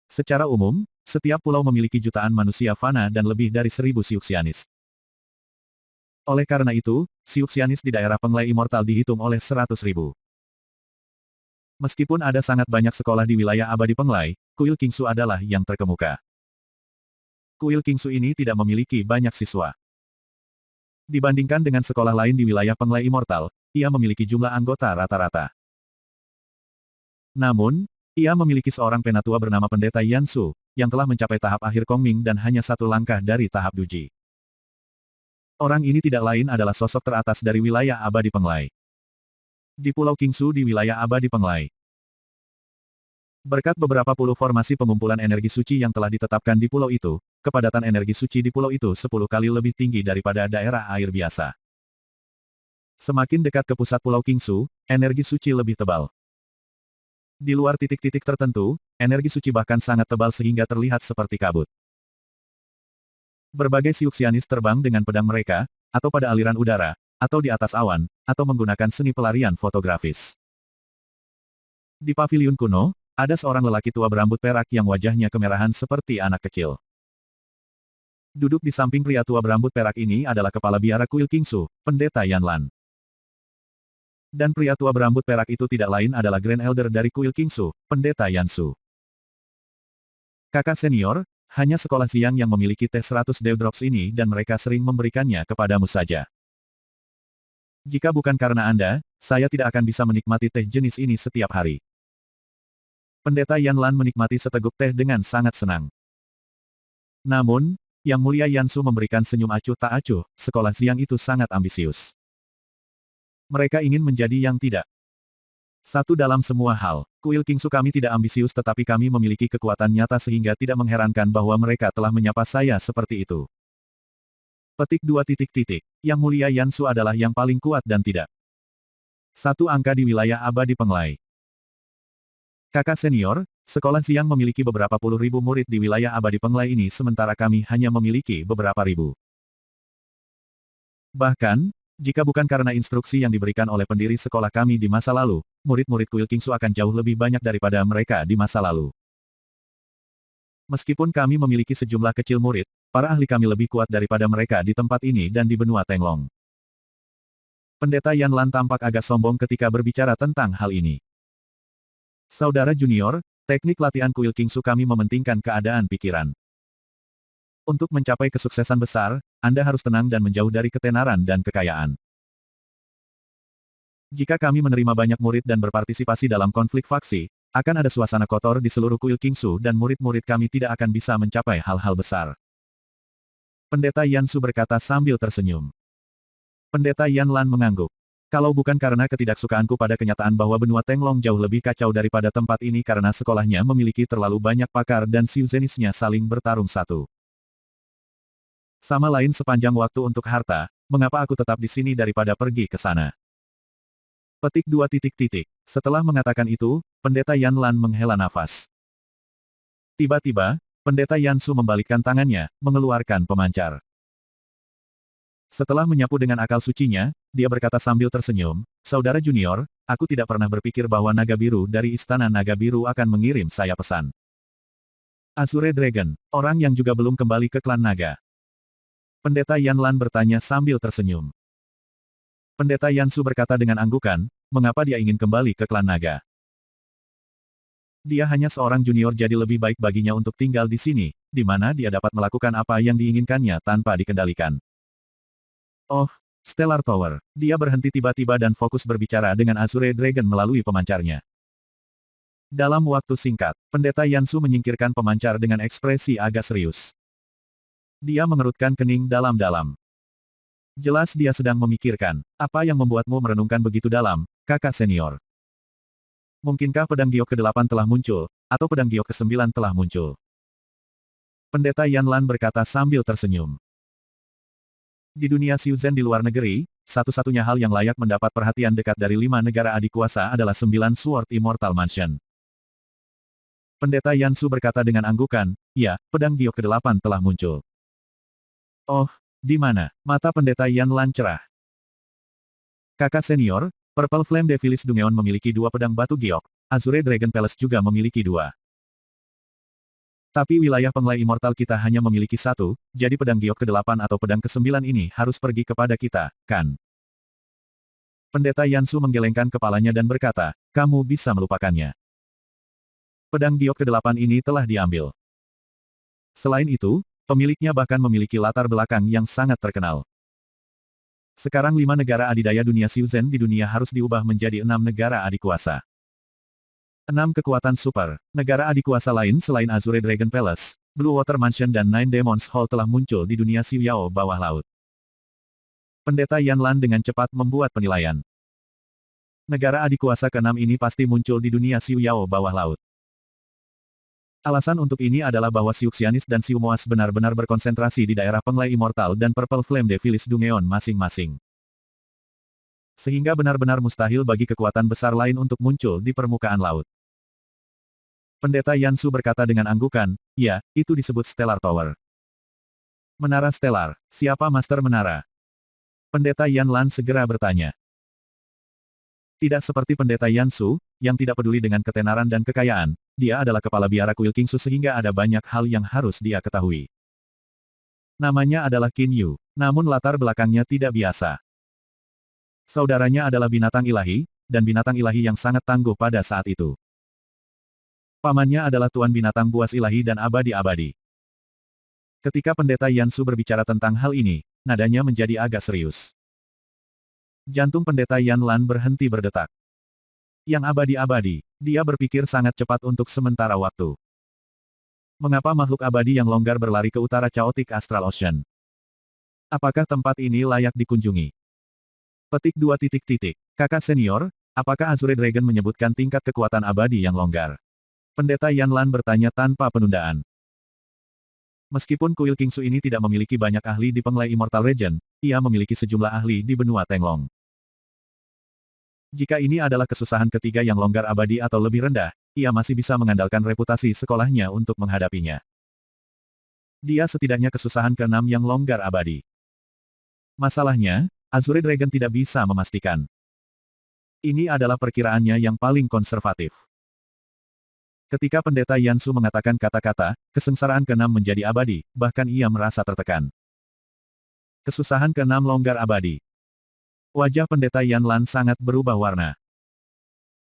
Speaker 1: Secara umum, setiap pulau memiliki jutaan manusia fana dan lebih dari 1000 Siuxianis. Oleh karena itu, Siuxianis di daerah Penglai Immortal dihitung oleh 100.000. Meskipun ada sangat banyak sekolah di wilayah abadi Penglai, Kuil Kingsu adalah yang terkemuka. Kuil Kingsu ini tidak memiliki banyak siswa. Dibandingkan dengan sekolah lain di wilayah Penglai Immortal, ia memiliki jumlah anggota rata-rata. Namun, ia memiliki seorang penatua bernama Pendeta Yansu, yang telah mencapai tahap akhir Kongming dan hanya 1 langkah dari tahap Duji. Orang ini tidak lain adalah sosok teratas dari wilayah abadi Penglai. Di Pulau Kingsu di wilayah abadi Penglai. Berkat beberapa puluh formasi pengumpulan energi suci yang telah ditetapkan di pulau itu, kepadatan energi suci di pulau itu 10 kali lebih tinggi daripada daerah air biasa. Semakin dekat ke pusat Pulau Kingsu, energi suci lebih tebal. Di luar titik-titik tertentu, energi suci bahkan sangat tebal sehingga terlihat seperti kabut. Berbagai Siuxianis terbang dengan pedang mereka, atau pada aliran udara, atau di atas awan, atau menggunakan seni pelarian fotografis. Di paviliun kuno, ada seorang lelaki tua berambut perak yang wajahnya kemerahan seperti anak kecil. Duduk di samping pria tua berambut perak ini adalah kepala biara Kuil Kingsu, Pendeta Yan Lan. Dan pria tua berambut perak itu tidak lain adalah Grand Elder dari Kuil Kingsu, Pendeta Yansu. Kakak senior, hanya sekolah siang yang memiliki tes 100 Dewdrops ini dan mereka sering memberikannya kepadamu saja. Jika bukan karena Anda, saya tidak akan bisa menikmati teh jenis ini setiap hari. Pendeta Yan Lan menikmati seteguk teh dengan sangat senang. Namun, Yang Mulia Yansu memberikan senyum acuh tak acuh, sekolah siang itu sangat ambisius. Mereka ingin menjadi yang tidak. Satu dalam semua hal, Kuil Kingsu kami tidak ambisius tetapi kami memiliki kekuatan nyata sehingga tidak mengherankan bahwa mereka telah menyapa saya seperti itu. Petik 2 titik titik. Yang Mulia Yansu adalah yang paling kuat dan tidak. 1 angka di wilayah abadi Penglai. Kakak senior, sekolah siang memiliki beberapa puluh ribu murid di wilayah abadi Penglai ini sementara kami hanya memiliki beberapa ribu. Bahkan, jika bukan karena instruksi yang diberikan oleh pendiri sekolah kami di masa lalu, murid-murid Kuil Kingsu akan jauh lebih banyak daripada mereka di masa lalu. Meskipun kami memiliki sejumlah kecil murid, para ahli kami lebih kuat daripada mereka di tempat ini dan di benua Tenglong. Pendeta Yan Lan tampak agak sombong ketika berbicara tentang hal ini. Saudara junior, Teknik latihan kuil Kingsu kami mementingkan keadaan pikiran. Untuk mencapai kesuksesan besar, Anda harus tenang dan menjauh dari ketenaran dan kekayaan. Jika kami menerima banyak murid dan berpartisipasi dalam konflik faksi, akan ada suasana kotor di seluruh kuil Kingsu dan murid-murid kami tidak akan bisa mencapai hal-hal besar. Pendeta Yan Su berkata sambil tersenyum. Pendeta Yan Lan mengangguk. Kalau bukan karena ketidaksukaanku pada kenyataan bahwa benua Tenglong jauh lebih kacau daripada tempat ini karena sekolahnya memiliki terlalu banyak pakar dan siuzenisnya saling bertarung satu sama lain sepanjang waktu untuk harta, mengapa aku tetap di sini daripada pergi ke sana? Petik 2 titik titik. Setelah mengatakan itu, Pendeta Yan Lan menghela nafas. Tiba-tiba, Pendeta Yan Su membalikkan tangannya, mengeluarkan pemancar. Setelah menyapu dengan akal sucinya, dia berkata sambil tersenyum, "Saudara junior, aku tidak pernah berpikir bahwa naga biru dari Istana Naga Biru akan mengirim saya pesan." Azure Dragon, orang yang juga belum kembali ke klan naga. Pendeta Yan Lan bertanya sambil tersenyum. Pendeta Yan Su berkata dengan anggukan, mengapa dia ingin kembali ke klan naga? Dia hanya seorang junior jadi lebih baik baginya untuk tinggal di sini, di mana dia dapat melakukan apa yang diinginkannya tanpa dikendalikan. Oh, Stellar Tower. Dia berhenti tiba-tiba dan fokus berbicara dengan Azure Dragon melalui pemancarnya. Dalam waktu singkat, Pendeta Yan Su menyingkirkan pemancar dengan ekspresi agak serius. Dia mengerutkan kening dalam-dalam. Jelas dia sedang memikirkan, apa yang membuatmu merenungkan begitu dalam, kakak senior. Mungkinkah pedang giok ke-8 telah muncul, atau pedang giok ke-9 telah muncul? Pendeta Yan Lan berkata sambil tersenyum. Di dunia Siuzen di luar negeri, satu-satunya hal yang layak mendapat perhatian dekat dari 5 negara adik kuasa adalah 9 Sword Immortal Mansion. Pendeta Yan Su berkata dengan anggukan, ya, pedang giok ke-8 telah muncul. Oh, di mana? Mata Pendeta Yan Lan cerah. Kakak senior, Purple Flame Devilis Dungeon memiliki 2 pedang batu giok, Azure Dragon Palace juga memiliki 2. Tapi wilayah penglai immortal kita hanya memiliki 1, jadi pedang giok ke-8 atau pedang ke-9 ini harus pergi kepada kita, kan? Pendeta Yan Su menggelengkan kepalanya dan berkata, kamu bisa melupakannya. Pedang giok ke-8 ini telah diambil. Selain itu, pemiliknya bahkan memiliki latar belakang yang sangat terkenal. Sekarang 5 negara adidaya dunia Siuzen di dunia harus diubah menjadi 6 negara adikuasa. 6 kekuatan super, negara adikuasa lain selain Azure Dragon Palace, Blue Water Mansion dan Nine Demons Hall telah muncul di dunia Xiu Yao bawah laut. Pendeta Yan Lan dengan cepat membuat penilaian. Negara adikuasa ke-6 ini pasti muncul di dunia Xiu Yao bawah laut. Alasan untuk ini adalah bahwa Siuxianis dan Xiu Moas benar-benar berkonsentrasi di daerah penglai immortal dan Purple Flame Devilis Dungeon masing-masing. Sehingga benar-benar mustahil bagi kekuatan besar lain untuk muncul di permukaan laut. Pendeta Yan Su berkata dengan anggukan, ya, itu disebut Stellar Tower. Menara Stellar, siapa Master Menara? Pendeta Yan Lan segera bertanya. Tidak seperti Pendeta Yan Su, yang tidak peduli dengan ketenaran dan kekayaan, dia adalah kepala biara kuil Kingsu sehingga ada banyak hal yang harus dia ketahui. Namanya adalah Qin Yu, namun latar belakangnya tidak biasa. Saudaranya adalah binatang ilahi, dan binatang ilahi yang sangat tangguh pada saat itu. Pamannya adalah tuan binatang buas ilahi dan abadi-abadi. Ketika Pendeta Yan Su berbicara tentang hal ini, nadanya menjadi agak serius. Jantung Pendeta Yan Lan berhenti berdetak. Yang abadi-abadi, dia berpikir sangat cepat untuk sementara waktu. Mengapa makhluk abadi yang longgar berlari ke utara Chaotic Astral Ocean? Apakah tempat ini layak dikunjungi? Petik 2 titik titik. Kakak senior, apakah Azure Dragon menyebutkan tingkat kekuatan abadi yang longgar? Pendeta Yan Lan bertanya tanpa penundaan. Meskipun kuil Kingsu ini tidak memiliki banyak ahli di penglai Immortal Region, ia memiliki sejumlah ahli di benua Tenglong. Jika ini adalah kesusahan ketiga yang longgar abadi atau lebih rendah, ia masih bisa mengandalkan reputasi sekolahnya untuk menghadapinya. Dia setidaknya kesusahan ke-6 yang longgar abadi. Masalahnya, Azure Dragon tidak bisa memastikan. Ini adalah perkiraannya yang paling konservatif. Ketika Pendeta Yan Su mengatakan kata-kata, kesengsaraan ke-6 menjadi abadi, bahkan ia merasa tertekan. Kesusahan ke-6 longgar abadi. Wajah Pendeta Yan Lan sangat berubah warna.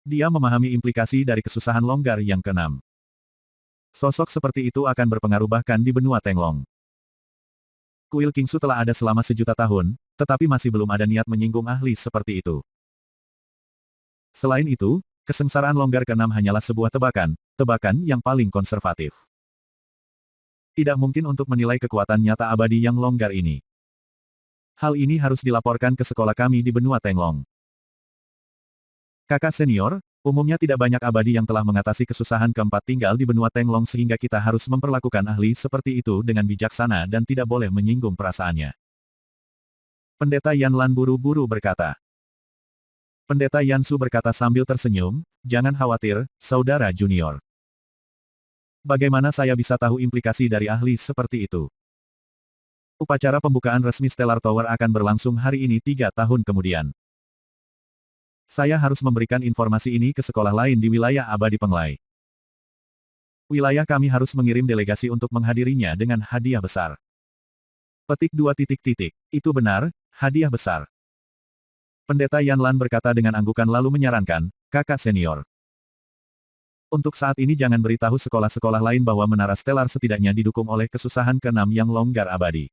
Speaker 1: Dia memahami implikasi dari kesusahan longgar yang ke-6. Sosok seperti itu akan berpengaruh bahkan di benua Tenglong. Kuil Kingsu telah ada selama sejuta tahun, tetapi masih belum ada niat menyinggung ahli seperti itu. Selain itu, kesengsaraan longgar ke-6 hanyalah sebuah tebakan, tebakan yang paling konservatif. Tidak mungkin untuk menilai kekuatan nyata abadi yang longgar ini. Hal ini harus dilaporkan ke sekolah kami di benua Tenglong. Kakak senior, umumnya tidak banyak abadi yang telah mengatasi kesusahan keempat tinggal di benua Tenglong sehingga kita harus memperlakukan ahli seperti itu dengan bijaksana dan tidak boleh menyinggung perasaannya. Pendeta Yan Lan buru-buru berkata. Pendeta Yan Su berkata sambil tersenyum, jangan khawatir, saudara junior. Bagaimana saya bisa tahu implikasi dari ahli seperti itu? Upacara pembukaan resmi Stellar Tower akan berlangsung hari ini 3 tahun kemudian. Saya harus memberikan informasi ini ke sekolah lain di wilayah abadi Penglai. Wilayah kami harus mengirim delegasi untuk menghadirinya dengan hadiah besar. Petik 2 titik titik. Itu benar, hadiah besar. Pendeta Yan Lan berkata dengan anggukan lalu menyarankan, kakak senior. Untuk saat ini jangan beritahu sekolah-sekolah lain bahwa menara Stellar setidaknya didukung oleh kesusahan ke-6 yang longgar abadi.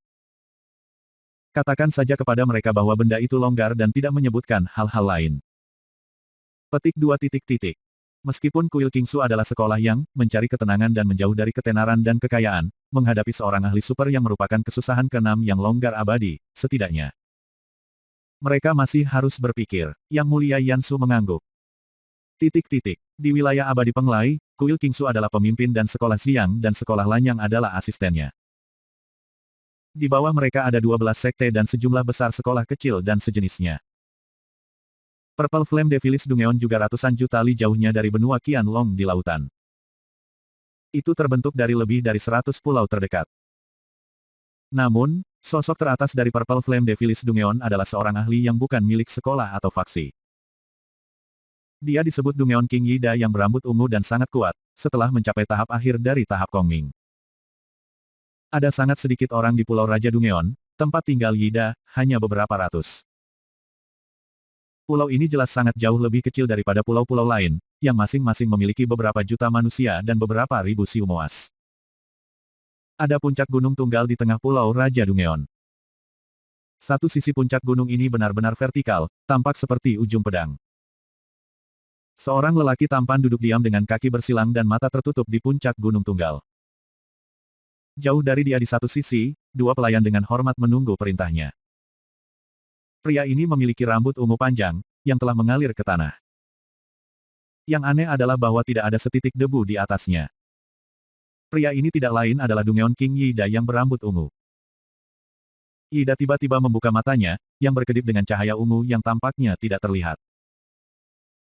Speaker 1: Katakan saja kepada mereka bahwa benda itu longgar dan tidak menyebutkan hal-hal lain. Petik 2 titik titik. Meskipun kuil Kingsu adalah sekolah yang mencari ketenangan dan menjauh dari ketenaran dan kekayaan, menghadapi seorang ahli super yang merupakan kesusahan ke-6 yang longgar abadi, setidaknya. Mereka masih harus berpikir. Yang Mulia Yan Su mengangguk. Titik titik. Di wilayah abadi Penglai, kuil Kingsu adalah pemimpin dan sekolah Siang dan sekolah Lanyang adalah asistennya. Di bawah mereka ada 12 sekte dan sejumlah besar sekolah kecil dan sejenisnya. Purple Flame Devilish Dungeon juga ratusan juta li jauhnya dari benua Qianlong di lautan. Itu terbentuk dari lebih dari 100 pulau terdekat. Namun, sosok teratas dari Purple Flame Devilish Dungeon adalah seorang ahli yang bukan milik sekolah atau faksi. Dia disebut Dungeon King Yida yang berambut ungu dan sangat kuat, setelah mencapai tahap akhir dari tahap Kongming. Ada sangat sedikit orang di Pulau Raja Dungeon, tempat tinggal Yida, hanya beberapa ratus. Pulau ini jelas sangat jauh lebih kecil daripada pulau-pulau lain, yang masing-masing memiliki beberapa juta manusia dan beberapa ribu siu moas. Ada puncak gunung tunggal di tengah Pulau Raja Dungeon. Satu sisi puncak gunung ini benar-benar vertikal, tampak seperti ujung pedang. Seorang lelaki tampan duduk diam dengan kaki bersilang dan mata tertutup di puncak gunung tunggal. Jauh dari dia di satu sisi, 2 pelayan dengan hormat menunggu perintahnya. Pria ini memiliki rambut ungu panjang, yang telah mengalir ke tanah. Yang aneh adalah bahwa tidak ada setitik debu di atasnya. Pria ini tidak lain adalah Dungeon King Yida yang berambut ungu. Yida tiba-tiba membuka matanya, yang berkedip dengan cahaya ungu yang tampaknya tidak terlihat.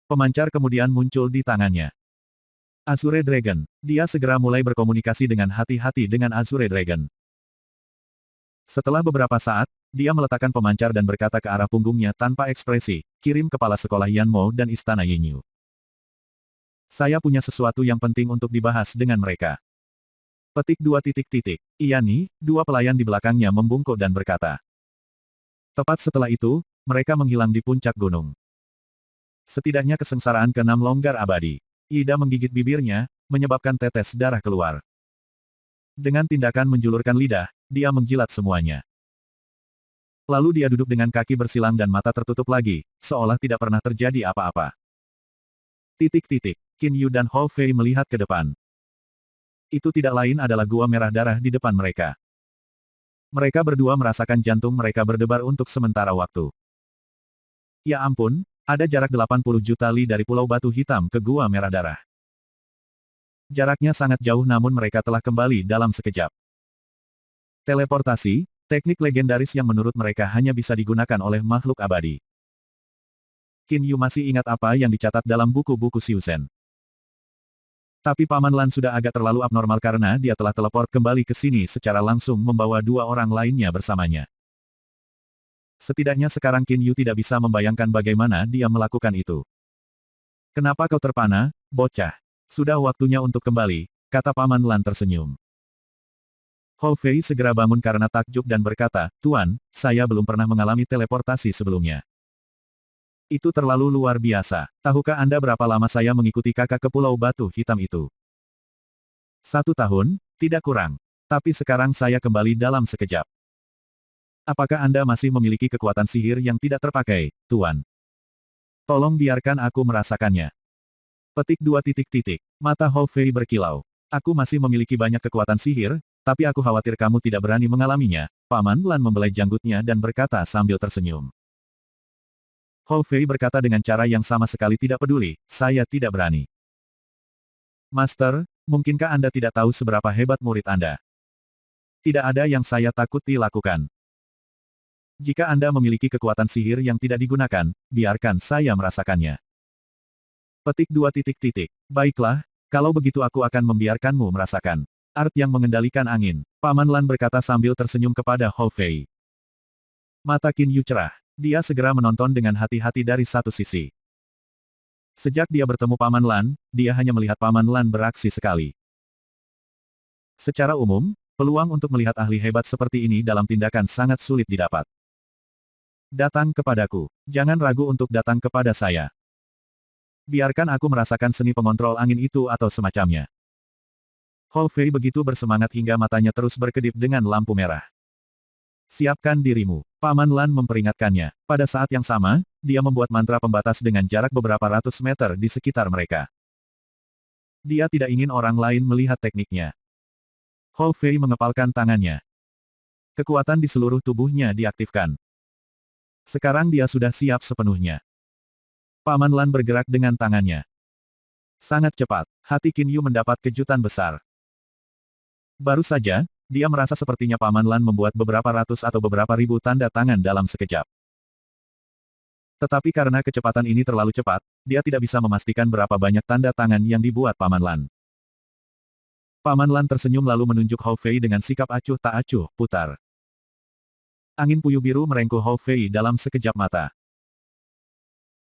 Speaker 1: Pemancar kemudian muncul di tangannya. Azure Dragon. Dia segera mulai berkomunikasi dengan hati-hati dengan Azure Dragon. Setelah beberapa saat, dia meletakkan pemancar dan berkata ke arah punggungnya tanpa ekspresi, kirim kepala sekolah Yanmo dan istana Yinyu. Saya punya sesuatu yang penting untuk dibahas dengan mereka. Petik 2 titik titik. Iya nih, 2 pelayan di belakangnya membungkuk dan berkata. Tepat setelah itu, mereka menghilang di puncak gunung. Setidaknya kesengsaraan ke-6 longgar abadi. Ida menggigit bibirnya, menyebabkan tetes darah keluar. Dengan tindakan menjulurkan lidah, dia menjilat semuanya. Lalu dia duduk dengan kaki bersilang dan mata tertutup lagi, seolah tidak pernah terjadi apa-apa. Titik titik. Qin Yu dan Hou Fei melihat ke depan. Itu tidak lain adalah gua merah darah di depan mereka. Mereka berdua merasakan jantung mereka berdebar untuk sementara waktu. Ya ampun, ada jarak 80 juta li dari Pulau Batu Hitam ke Gua Merah Darah. Jaraknya sangat jauh namun mereka telah kembali dalam sekejap. Teleportasi, teknik legendaris yang menurut mereka hanya bisa digunakan oleh makhluk abadi. Qin Yu masih ingat apa yang dicatat dalam buku-buku Xiuzen. Tapi Paman Lan sudah agak terlalu abnormal karena dia telah teleport kembali ke sini secara langsung membawa 2 orang lainnya bersamanya. Setidaknya sekarang Qin Yu tidak bisa membayangkan bagaimana dia melakukan itu. Kenapa kau terpana, bocah? Sudah waktunya untuk kembali, kata Paman Lan tersenyum. Hou Fei segera bangun karena takjub dan berkata, Tuan, saya belum pernah mengalami teleportasi sebelumnya. Itu terlalu luar biasa. Tahukah Anda berapa lama saya mengikuti kakak ke Pulau Batu Hitam itu? 1 tahun, tidak kurang. Tapi sekarang saya kembali dalam sekejap. Apakah Anda masih memiliki kekuatan sihir yang tidak terpakai, Tuan? Tolong biarkan aku merasakannya. Petik 2 titik titik. Mata Hou Fei berkilau. Aku masih memiliki banyak kekuatan sihir, tapi aku khawatir kamu tidak berani mengalaminya. Paman Lan membelai janggutnya dan berkata sambil tersenyum. Hou Fei berkata dengan cara yang sama sekali tidak peduli, saya tidak berani. Master, mungkinkah Anda tidak tahu seberapa hebat murid Anda? Tidak ada yang saya takuti lakukan. Jika Anda memiliki kekuatan sihir yang tidak digunakan, biarkan saya merasakannya. Petik 2 titik titik. Baiklah, kalau begitu aku akan membiarkanmu merasakan. Art yang mengendalikan angin. Paman Lan berkata sambil tersenyum kepada Hou Fei. Mata Qin Yu cerah. Dia segera menonton dengan hati-hati dari satu sisi. Sejak dia bertemu Paman Lan, dia hanya melihat Paman Lan beraksi sekali. Secara umum, peluang untuk melihat ahli hebat seperti ini dalam tindakan sangat sulit didapat. Datang kepadaku. Jangan ragu untuk datang kepada saya. Biarkan aku merasakan seni pengontrol angin itu atau semacamnya. Hou Fei begitu bersemangat hingga matanya terus berkedip dengan lampu merah. Siapkan dirimu. Paman Lan memperingatkannya. Pada saat yang sama, dia membuat mantra pembatas dengan jarak beberapa ratus meter di sekitar mereka. Dia tidak ingin orang lain melihat tekniknya. Hou Fei mengepalkan tangannya. Kekuatan di seluruh tubuhnya diaktifkan. Sekarang dia sudah siap sepenuhnya. Paman Lan bergerak dengan tangannya. Sangat cepat, hati Qin Yu mendapat kejutan besar. Baru saja, dia merasa sepertinya Paman Lan membuat beberapa ratus atau beberapa ribu tanda tangan dalam sekejap. Tetapi karena kecepatan ini terlalu cepat, dia tidak bisa memastikan berapa banyak tanda tangan yang dibuat Paman Lan. Paman Lan tersenyum lalu menunjuk Hou Fei dengan sikap acuh tak acuh, putar. Angin puyuh biru merengkuh Hou Fei dalam sekejap mata.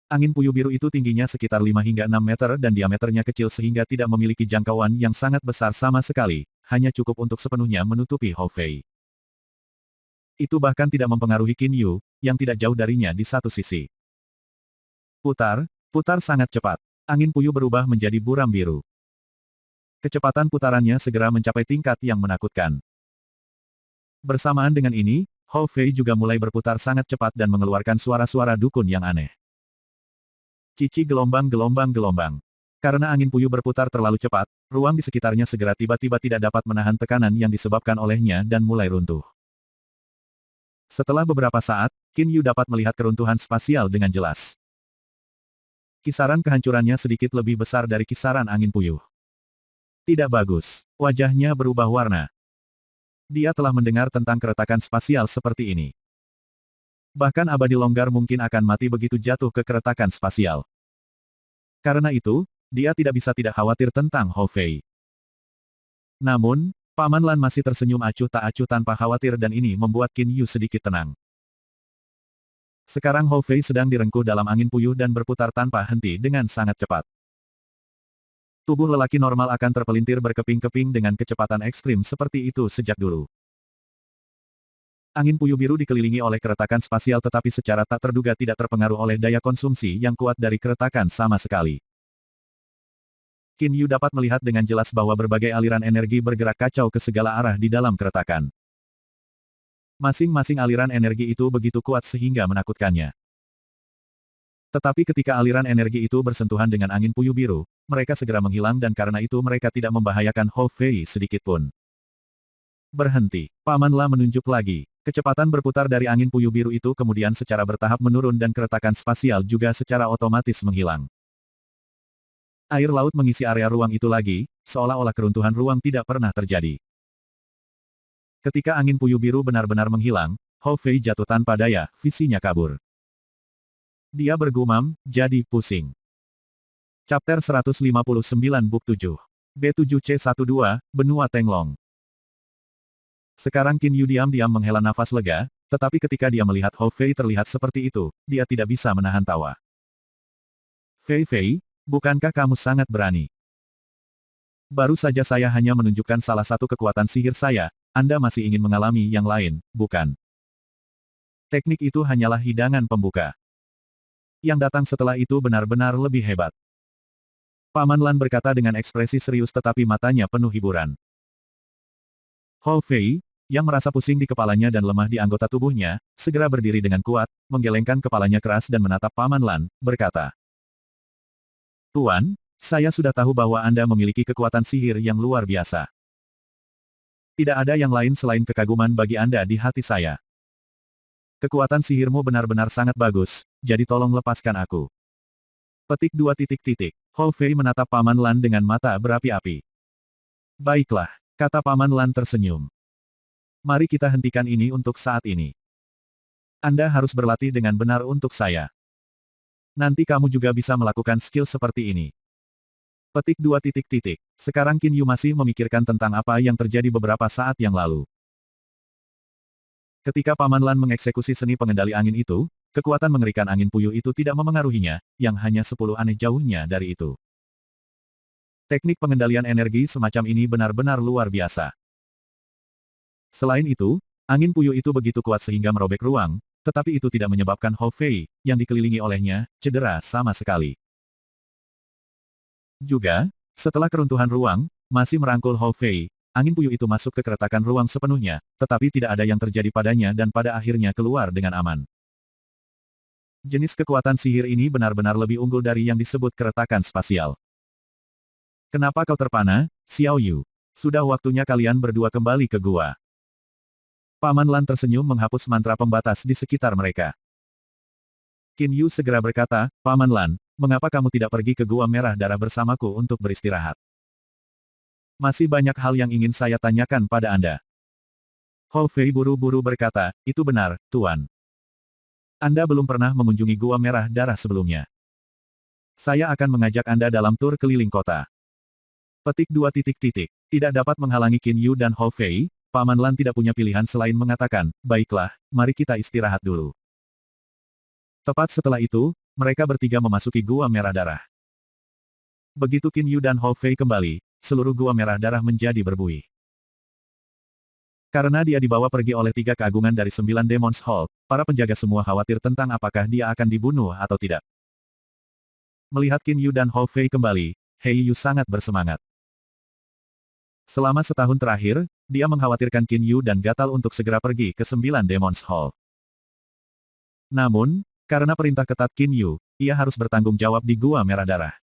Speaker 1: Angin puyuh biru itu tingginya sekitar 5 hingga 6 meter dan diameternya kecil sehingga tidak memiliki jangkauan yang sangat besar sama sekali, hanya cukup untuk sepenuhnya menutupi Hou Fei. Itu bahkan tidak mempengaruhi Qin Yu, yang tidak jauh darinya di satu sisi. Putar, putar sangat cepat. Angin puyuh berubah menjadi buram biru. Kecepatan putarannya segera mencapai tingkat yang menakutkan. Bersamaan dengan ini, Hou Fei juga mulai berputar sangat cepat dan mengeluarkan suara-suara dukun yang aneh. Cici gelombang-gelombang-gelombang. Karena angin puyuh berputar terlalu cepat, ruang di sekitarnya segera tiba-tiba tidak dapat menahan tekanan yang disebabkan olehnya dan mulai runtuh. Setelah beberapa saat, Qin Yu dapat melihat keruntuhan spasial dengan jelas. Kisaran kehancurannya sedikit lebih besar dari kisaran angin puyuh. Tidak bagus. Wajahnya berubah warna. Dia telah mendengar tentang keretakan spasial seperti ini. Bahkan abadi longgar mungkin akan mati begitu jatuh ke keretakan spasial. Karena itu, dia tidak bisa tidak khawatir tentang Hou Fei. Namun, Paman Lan masih tersenyum acuh tak acuh tanpa khawatir dan ini membuat Qin Yu sedikit tenang. Sekarang Hou Fei sedang direngkuh dalam angin puyuh dan berputar tanpa henti dengan sangat cepat. Tubuh lelaki normal akan terpelintir berkeping-keping dengan kecepatan ekstrim seperti itu sejak dulu. Angin puyuh biru dikelilingi oleh keretakan spasial tetapi secara tak terduga tidak terpengaruh oleh daya konsumsi yang kuat dari keretakan sama sekali. Qin Yu dapat melihat dengan jelas bahwa berbagai aliran energi bergerak kacau ke segala arah di dalam keretakan. Masing-masing aliran energi itu begitu kuat sehingga menakutkannya. Tetapi ketika aliran energi itu bersentuhan dengan angin puyuh biru, mereka segera menghilang dan karena itu mereka tidak membahayakan Hou Fei sedikitpun. Berhenti. Paman La menunjuk lagi. Kecepatan berputar dari angin puyuh biru itu kemudian secara bertahap menurun dan keretakan spasial juga secara otomatis menghilang. Air laut mengisi area ruang itu lagi, seolah-olah keruntuhan ruang tidak pernah terjadi. Ketika angin puyuh biru benar-benar menghilang, Hou Fei jatuh tanpa daya, visinya kabur. Dia bergumam, jadi pusing. Chapter 159 Book 7. B7C12, Benua Tenglong. Sekarang Qin Yu diam-diam menghela nafas lega, tetapi ketika dia melihat Hou Fei terlihat seperti itu, dia tidak bisa menahan tawa. Fei Fei, bukankah kamu sangat berani? Baru saja saya hanya menunjukkan salah satu kekuatan sihir saya, Anda masih ingin mengalami yang lain, bukan? Teknik itu hanyalah hidangan pembuka. Yang datang setelah itu benar-benar lebih hebat. Paman Lan berkata dengan ekspresi serius tetapi matanya penuh hiburan. Hou Fei, yang merasa pusing di kepalanya dan lemah di anggota tubuhnya, segera berdiri dengan kuat, menggelengkan kepalanya keras dan menatap Paman Lan, berkata. Tuan, saya sudah tahu bahwa Anda memiliki kekuatan sihir yang luar biasa. Tidak ada yang lain selain kekaguman bagi Anda di hati saya. Kekuatan sihirmu benar-benar sangat bagus, jadi tolong lepaskan aku. Petik 2. Hou Fei menatap Paman Lan dengan mata berapi-api. Baiklah, kata Paman Lan tersenyum. Mari kita hentikan ini untuk saat ini. Anda harus berlatih dengan benar untuk saya. Nanti kamu juga bisa melakukan skill seperti ini. Petik 2. Sekarang Qin Yu masih memikirkan tentang apa yang terjadi beberapa saat yang lalu. Ketika Paman Lan mengeksekusi seni pengendali angin itu, kekuatan mengerikan angin puyuh itu tidak memengaruhinya, yang hanya 10 aneh jauhnya dari itu. Teknik pengendalian energi semacam ini benar-benar luar biasa. Selain itu, angin puyuh itu begitu kuat sehingga merobek ruang, tetapi itu tidak menyebabkan Hou Fei, yang dikelilingi olehnya, cedera sama sekali. Juga, setelah keruntuhan ruang, masih merangkul Hou Fei, angin puyuh itu masuk ke keretakan ruang sepenuhnya, tetapi tidak ada yang terjadi padanya dan pada akhirnya keluar dengan aman. Jenis kekuatan sihir ini benar-benar lebih unggul dari yang disebut keretakan spasial. Kenapa kau terpana, Xiao Yu? Sudah waktunya kalian berdua kembali ke gua. Paman Lan tersenyum menghapus mantra pembatas di sekitar mereka. Qin Yu segera berkata, Paman Lan, mengapa kamu tidak pergi ke Gua Merah Darah bersamaku untuk beristirahat? Masih banyak hal yang ingin saya tanyakan pada Anda. Hou Fei buru-buru berkata, itu benar, Tuan. Anda belum pernah mengunjungi Gua Merah Darah sebelumnya. Saya akan mengajak Anda dalam tur keliling kota. Petik 2. Tidak dapat menghalangi Qin Yu dan Hou Fei, Paman Lan tidak punya pilihan selain mengatakan, baiklah, mari kita istirahat dulu. Tepat setelah itu, mereka bertiga memasuki Gua Merah Darah. Begitu Qin Yu dan Hou Fei kembali, seluruh Gua Merah Darah menjadi berbuih. Karena dia dibawa pergi oleh 3 keagungan dari 9 Demon's Hall, para penjaga semua khawatir tentang apakah dia akan dibunuh atau tidak. Melihat Qin Yu dan Hou Fei kembali, Hei Yu sangat bersemangat. Selama setahun terakhir, dia mengkhawatirkan Qin Yu dan gatal untuk segera pergi ke 9 Demon's Hall. Namun, karena perintah ketat Qin Yu, ia harus bertanggung jawab di Gua Merah Darah.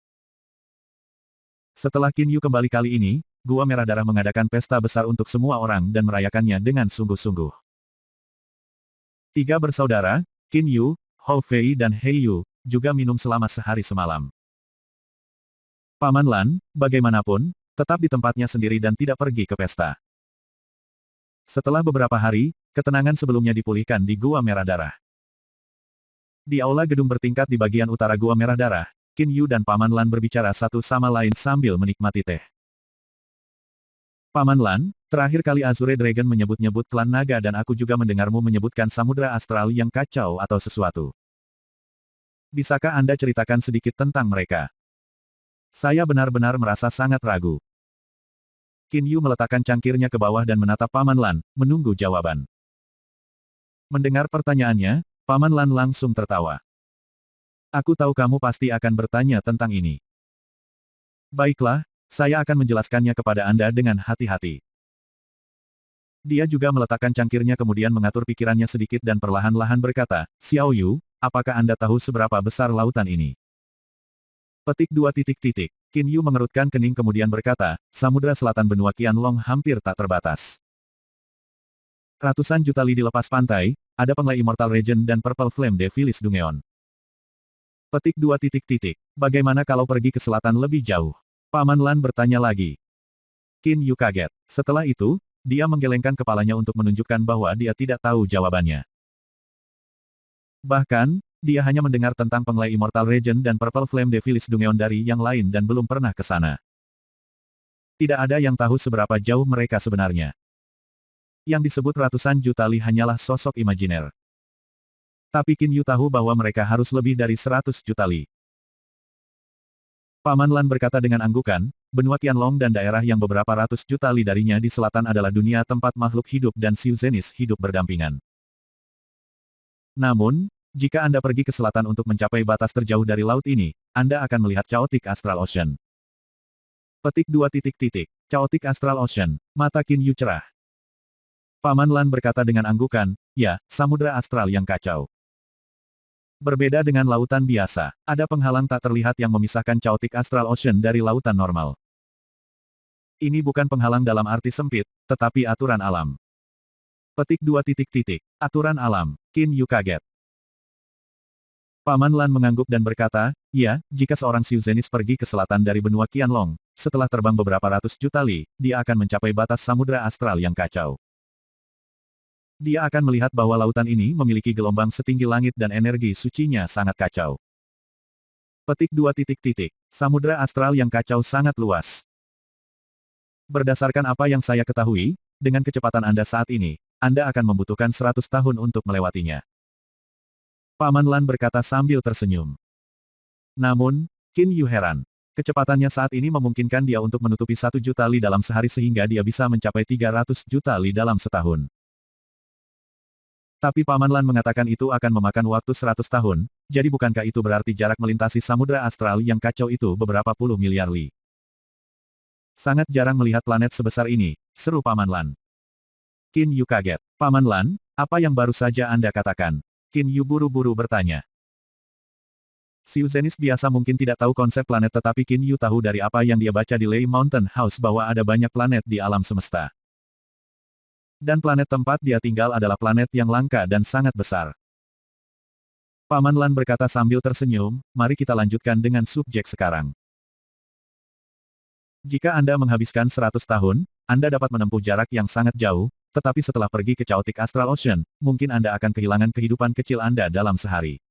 Speaker 1: Setelah Qin Yu kembali kali ini, Gua Merah Darah mengadakan pesta besar untuk semua orang dan merayakannya dengan sungguh-sungguh. 3 bersaudara, Qin Yu, Hou Fei dan Hei Yu, juga minum selama sehari semalam. Paman Lan, bagaimanapun, tetap di tempatnya sendiri dan tidak pergi ke pesta. Setelah beberapa hari, ketenangan sebelumnya dipulihkan di Gua Merah Darah. Di aula gedung bertingkat di bagian utara Gua Merah Darah, Qin Yu dan Paman Lan berbicara satu sama lain sambil menikmati teh. Paman Lan, terakhir kali Azure Dragon menyebut-nyebut klan naga dan aku juga mendengarmu menyebutkan samudra astral yang kacau atau sesuatu. Bisakah Anda ceritakan sedikit tentang mereka? Saya benar-benar merasa sangat ragu. Qin Yu meletakkan cangkirnya ke bawah dan menatap Paman Lan, menunggu jawaban. Mendengar pertanyaannya, Paman Lan langsung tertawa. Aku tahu kamu pasti akan bertanya tentang ini. Baiklah, saya akan menjelaskannya kepada Anda dengan hati-hati. Dia juga meletakkan cangkirnya kemudian mengatur pikirannya sedikit dan perlahan-lahan berkata, Xiao Yu, apakah Anda tahu seberapa besar lautan ini? Petik 2. Qin Yu mengerutkan kening kemudian berkata, Samudra Selatan benua Qianlong hampir tak terbatas. Ratusan juta li di lepas pantai, ada Penglai Immortal Regent dan Purple Flame Devilis Dungeon. Petik 2. Bagaimana kalau pergi ke selatan lebih jauh? Paman Lan bertanya lagi. Qin Yu kaget. Setelah itu, dia menggelengkan kepalanya untuk menunjukkan bahwa dia tidak tahu jawabannya. Bahkan, dia hanya mendengar tentang Penglai Immortal Regent dan Purple Flame Devilis Dungeon dari yang lain dan belum pernah ke sana. Tidak ada yang tahu seberapa jauh mereka sebenarnya. Yang disebut ratusan juta li hanyalah sosok imajiner. Tapi Qin Yu tahu bahwa mereka harus lebih dari 100 juta li. Paman Lan berkata dengan anggukan, benua Qianlong dan daerah yang beberapa ratus juta li darinya di selatan adalah dunia tempat makhluk hidup dan Xiu Zenis hidup berdampingan. Namun, jika Anda pergi ke selatan untuk mencapai batas terjauh dari laut ini, Anda akan melihat Chaotic Astral Ocean. Petik 2. Chaotic Astral Ocean, mata Qin Yu cerah. Paman Lan berkata dengan anggukan, ya, samudera astral yang kacau. Berbeda dengan lautan biasa, ada penghalang tak terlihat yang memisahkan Chaotic Astral Ocean dari lautan normal. Ini bukan penghalang dalam arti sempit, tetapi aturan alam. Petik 2. Aturan alam, Qin Yu kaget. Paman Lan mengangguk dan berkata, ya, jika seorang Xiu Zhennis pergi ke selatan dari benua Qianlong, setelah terbang beberapa ratus juta li, dia akan mencapai batas samudera astral yang kacau. Dia akan melihat bahwa lautan ini memiliki gelombang setinggi langit dan energi sucinya sangat kacau. Petik 2. Samudera astral yang kacau sangat luas. Berdasarkan apa yang saya ketahui, dengan kecepatan Anda saat ini, Anda akan membutuhkan 100 tahun untuk melewatinya. Paman Lan berkata sambil tersenyum. Namun, Qin Yu heran. Kecepatannya saat ini memungkinkan dia untuk menutupi 1 juta li dalam sehari sehingga dia bisa mencapai 300 juta li dalam setahun. Tapi Paman Lan mengatakan itu akan memakan waktu 100 tahun, jadi bukankah itu berarti jarak melintasi samudera astral yang kacau itu beberapa puluh miliar li? Sangat jarang melihat planet sebesar ini, seru Paman Lan. Qin Yu kaget. Paman Lan, apa yang baru saja Anda katakan? Qin Yu buru-buru bertanya. Xiu Zhennis biasa mungkin tidak tahu konsep planet tetapi Qin Yu tahu dari apa yang dia baca di Lei Mountain House bahwa ada banyak planet di alam semesta. Dan planet tempat dia tinggal adalah planet yang langka dan sangat besar. Paman Lan berkata sambil tersenyum, mari kita lanjutkan dengan subjek sekarang. Jika Anda menghabiskan 100 tahun, Anda dapat menempuh jarak yang sangat jauh, tetapi setelah pergi ke Chaotic Astral Ocean, mungkin Anda akan kehilangan kehidupan kecil Anda dalam sehari.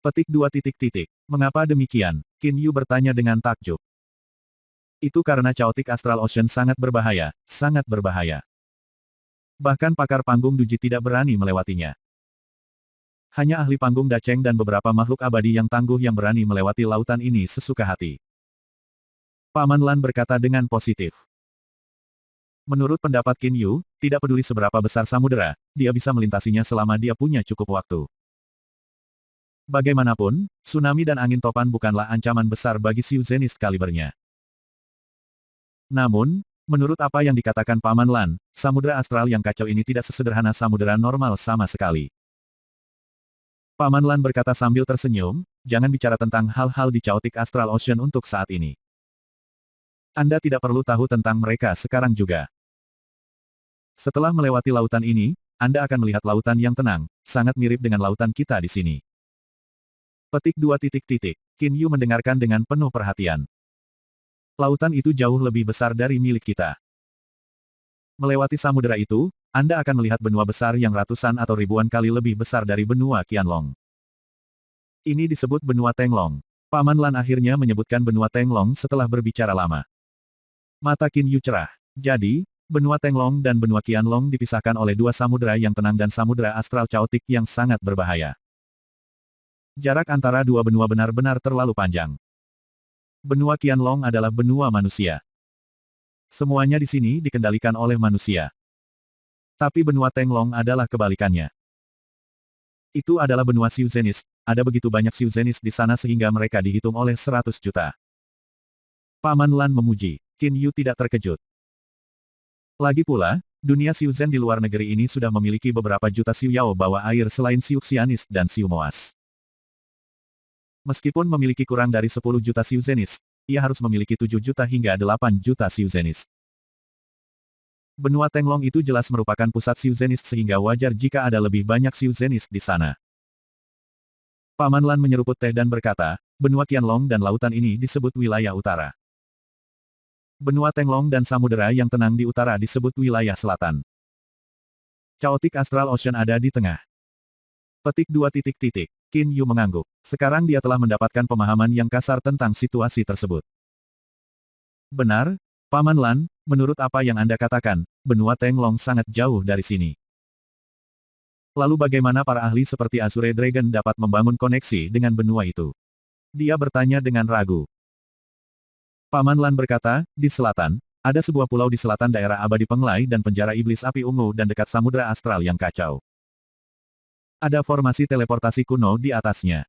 Speaker 1: Petik 2. Mengapa demikian? Qin Yu bertanya dengan takjub. Itu karena Chaotic Astral Ocean sangat berbahaya, sangat berbahaya. Bahkan pakar panggung Duji tidak berani melewatinya. Hanya ahli panggung Dacheng dan beberapa makhluk abadi yang tangguh yang berani melewati lautan ini sesuka hati. Paman Lan berkata dengan positif. Menurut pendapat Qin Yu, tidak peduli seberapa besar samudera, dia bisa melintasinya selama dia punya cukup waktu. Bagaimanapun, tsunami dan angin topan bukanlah ancaman besar bagi Xiu Zhennis kalibernya. Namun, menurut apa yang dikatakan Paman Lan, samudera astral yang kacau ini tidak sesederhana samudera normal sama sekali. Paman Lan berkata sambil tersenyum, jangan bicara tentang hal-hal di Chaotic Astral Ocean untuk saat ini. Anda tidak perlu tahu tentang mereka sekarang juga. Setelah melewati lautan ini, Anda akan melihat lautan yang tenang, sangat mirip dengan lautan kita di sini. Petik 2. Qin Yu mendengarkan dengan penuh perhatian. Lautan itu jauh lebih besar dari milik kita. Melewati samudera itu, Anda akan melihat benua besar yang ratusan atau ribuan kali lebih besar dari benua Qianlong. Ini disebut benua Tenglong. Paman Lan akhirnya menyebutkan benua Tenglong setelah berbicara lama. Mata Qin Yu cerah. Jadi, benua Tenglong dan benua Qianlong dipisahkan oleh dua samudera yang tenang dan samudera astral chaotic yang sangat berbahaya. Jarak antara dua benua benar-benar terlalu panjang. Benua Qianlong adalah benua manusia. Semuanya di sini dikendalikan oleh manusia. Tapi benua Tenglong adalah kebalikannya. Itu adalah benua Xiu Zhennis, ada begitu banyak Xiu Zhennis di sana sehingga mereka dihitung oleh 100 juta. Paman Lan memuji, Qin Yu tidak terkejut. Lagi pula, dunia Xiu Zhen di luar negeri ini sudah memiliki beberapa juta Xiu Yao bawah air selain Xiu Xianis dan Xiu Moas. Meskipun memiliki kurang dari 10 juta Xiu Zhennis, ia harus memiliki 7 juta hingga 8 juta Xiu Zhennis. Benua Tenglong itu jelas merupakan pusat Xiu Zhennis sehingga wajar jika ada lebih banyak Xiu Zhennis di sana. Paman Lan menyeruput teh dan berkata, benua Qianlong dan lautan ini disebut wilayah utara. Benua Tenglong dan samudera yang tenang di utara disebut wilayah selatan. Chaotic Astral Ocean ada di tengah. Petik 2. Qin Yu mengangguk. Sekarang dia telah mendapatkan pemahaman yang kasar tentang situasi tersebut. Benar, Paman Lan, menurut apa yang Anda katakan, benua Tenglong sangat jauh dari sini. Lalu bagaimana para ahli seperti Azure Dragon dapat membangun koneksi dengan benua itu? Dia bertanya dengan ragu. Paman Lan berkata, di selatan, ada sebuah pulau di selatan daerah abadi Penglai dan penjara iblis api ungu dan dekat samudera astral yang kacau. Ada formasi teleportasi kuno di atasnya.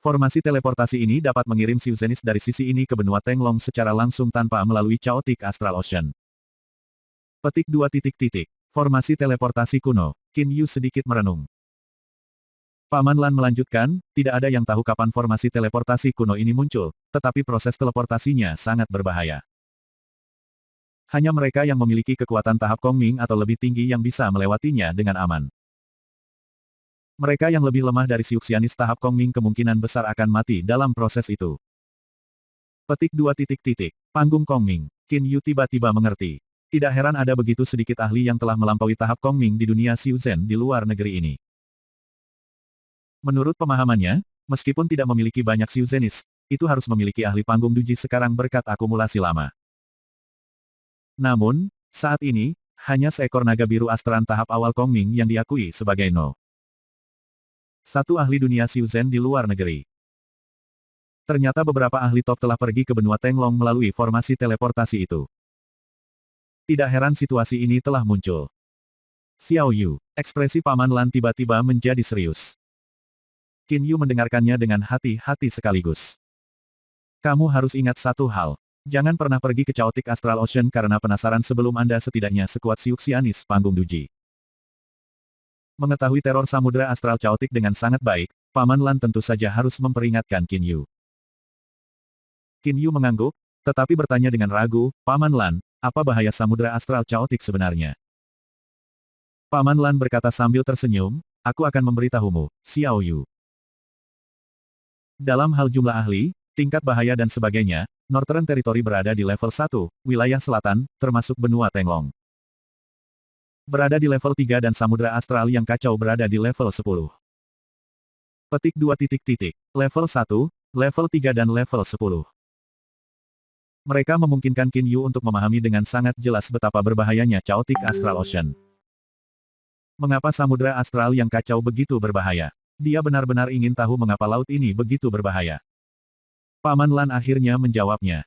Speaker 1: Formasi teleportasi ini dapat mengirim Xiu Zenis dari sisi ini ke benua Tenglong secara langsung tanpa melalui Chaotic Astral Ocean. Petik 2 titik titik. Formasi teleportasi kuno. Qin Yu sedikit merenung. Paman Lan melanjutkan, tidak ada yang tahu kapan formasi teleportasi kuno ini muncul, tetapi proses teleportasinya sangat berbahaya. Hanya mereka yang memiliki kekuatan tahap Kongming atau lebih tinggi yang bisa melewatinya dengan aman. Mereka yang lebih lemah dari Siuxianis tahap Kongming kemungkinan besar akan mati dalam proses itu. Petik 2 titik titik. Panggung Kongming. Qin Yu tiba-tiba mengerti. Tidak heran ada begitu sedikit ahli yang telah melampaui tahap Kongming di dunia Xiuzhen di luar negeri ini. Menurut pemahamannya, meskipun tidak memiliki banyak Xiuzenis, itu harus memiliki ahli panggung duji sekarang berkat akumulasi lama. Namun, saat ini, hanya seekor naga biru astran tahap awal Kongming yang diakui sebagai No. Satu ahli dunia Xiuzhen di luar negeri. Ternyata beberapa ahli top telah pergi ke benua Tenglong melalui formasi teleportasi itu. Tidak heran situasi ini telah muncul. Xiao Yu, ekspresi Paman Lan tiba-tiba menjadi serius. Qin Yu mendengarkannya dengan hati-hati sekaligus. Kamu harus ingat satu hal. Jangan pernah pergi ke Chaotic Astral Ocean karena penasaran sebelum Anda setidaknya sekuat Siuxianis panggung duji. Mengetahui teror samudera astral Chaotic dengan sangat baik, Paman Lan tentu saja harus memperingatkan Qin Yu. Qin Yu mengangguk, tetapi bertanya dengan ragu, Paman Lan, apa bahaya samudera astral Chaotic sebenarnya? Paman Lan berkata sambil tersenyum, aku akan memberitahumu, Xiao Yu. Dalam hal jumlah ahli, tingkat bahaya dan sebagainya, Northern Territory berada di level 1, wilayah selatan, termasuk benua Tenglong. Berada di level 3 dan samudera astral yang kacau berada di level 10. Petik 2 titik titik. Level 1, level 3 dan level 10. Mereka memungkinkan Qin Yu untuk memahami dengan sangat jelas betapa berbahayanya Chaotic Astral Ocean. Mengapa samudera astral yang kacau begitu berbahaya? Dia benar-benar ingin tahu mengapa laut ini begitu berbahaya. Paman Lan akhirnya menjawabnya.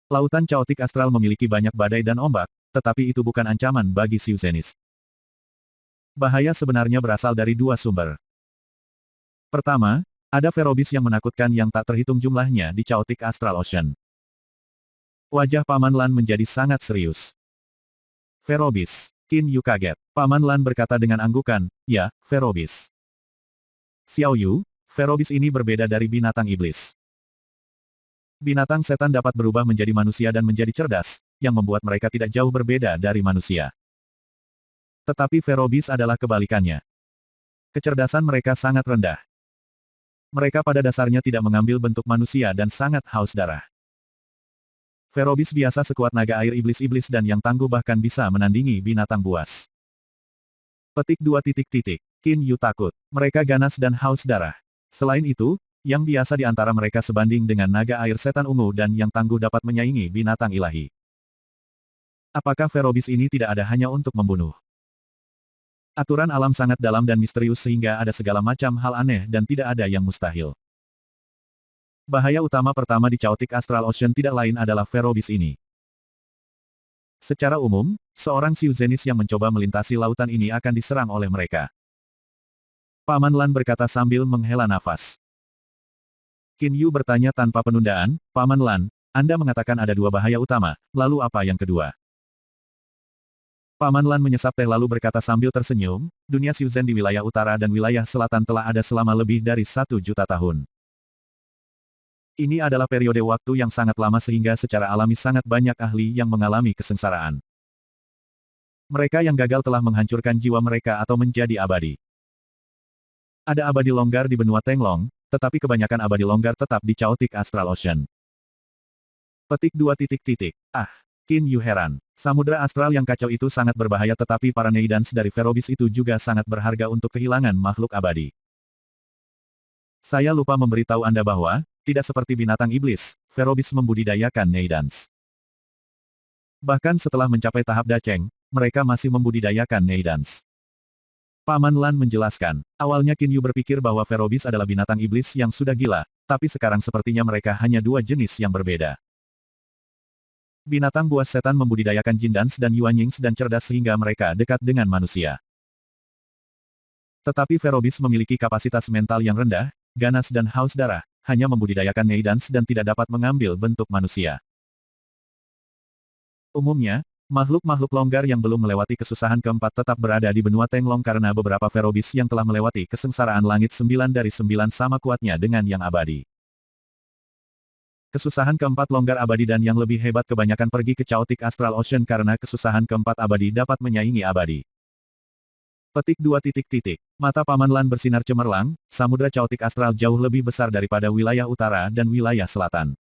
Speaker 1: Lautan Chaotic Astral memiliki banyak badai dan ombak, tetapi itu bukan ancaman bagi Xiuzenis. Bahaya sebenarnya berasal dari dua sumber. Pertama, ada Ferobis yang menakutkan yang tak terhitung jumlahnya di Chaotic Astral Ocean. Wajah Paman Lan menjadi sangat serius. Ferobis. Qin Yu kaget. Paman Lan berkata dengan anggukan, ya, Ferobis. Xiao Yu, Ferobis ini berbeda dari binatang iblis. Binatang setan dapat berubah menjadi manusia dan menjadi cerdas, yang membuat mereka tidak jauh berbeda dari manusia. Tetapi Ferobis adalah kebalikannya. Kecerdasan mereka sangat rendah. Mereka pada dasarnya tidak mengambil bentuk manusia dan sangat haus darah. Ferobis biasa sekuat naga air iblis-iblis dan yang tangguh bahkan bisa menandingi binatang buas. Petik 2 titik titik. Qin Yu takut. Mereka ganas dan haus darah. Selain itu, yang biasa di antara mereka sebanding dengan naga air setan ungu dan yang tangguh dapat menyaingi binatang ilahi. Apakah Ferobis ini tidak ada hanya untuk membunuh? Aturan alam sangat dalam dan misterius sehingga ada segala macam hal aneh dan tidak ada yang mustahil. Bahaya utama pertama di Chaotic Astral Ocean tidak lain adalah Ferobis ini. Secara umum, seorang Xiuzenis yang mencoba melintasi lautan ini akan diserang oleh mereka. Paman Lan berkata sambil menghela nafas. Qin Yu bertanya tanpa penundaan, Paman Lan, Anda mengatakan ada dua bahaya utama, lalu apa yang kedua? Paman Lan menyesap teh lalu berkata sambil tersenyum, dunia Xiuzhen di wilayah utara dan wilayah selatan telah ada selama lebih dari 1 juta tahun. Ini adalah periode waktu yang sangat lama sehingga secara alami sangat banyak ahli yang mengalami kesengsaraan. Mereka yang gagal telah menghancurkan jiwa mereka atau menjadi abadi. Ada abadi longgar di benua Tenglong, tetapi kebanyakan abadi longgar tetap di Chaotic Astral Ocean. Petik 2 titik titik. Ah, Qin Yu heran. Samudera astral yang kacau itu sangat berbahaya tetapi para Neidans dari Ferobis itu juga sangat berharga untuk kehilangan makhluk abadi. Saya lupa memberitahu Anda bahwa, tidak seperti binatang iblis, Ferobis membudidayakan Neidans. Bahkan setelah mencapai tahap Dacheng, mereka masih membudidayakan Neidans. Paman Lan menjelaskan, awalnya Qin Yu berpikir bahwa Ferobis adalah binatang iblis yang sudah gila, tapi sekarang sepertinya mereka hanya dua jenis yang berbeda. Binatang buas setan membudidayakan Jindans dan Yuanyings dan cerdas sehingga mereka dekat dengan manusia. Tetapi Ferobis memiliki kapasitas mental yang rendah, ganas dan haus darah, hanya membudidayakan neidans dan tidak dapat mengambil bentuk manusia. Umumnya, makhluk-makhluk longgar yang belum melewati kesusahan keempat tetap berada di benua Tenglong karena beberapa Ferobis yang telah melewati kesengsaraan langit 9 dari 9 sama kuatnya dengan yang abadi. Kesusahan keempat longgar abadi dan yang lebih hebat kebanyakan pergi ke Chaotic Astral Ocean karena kesusahan keempat abadi dapat menyaingi abadi. Petik 2 titik. Mata Paman Lan bersinar cemerlang, samudra Chaotic Astral jauh lebih besar daripada wilayah utara dan wilayah selatan.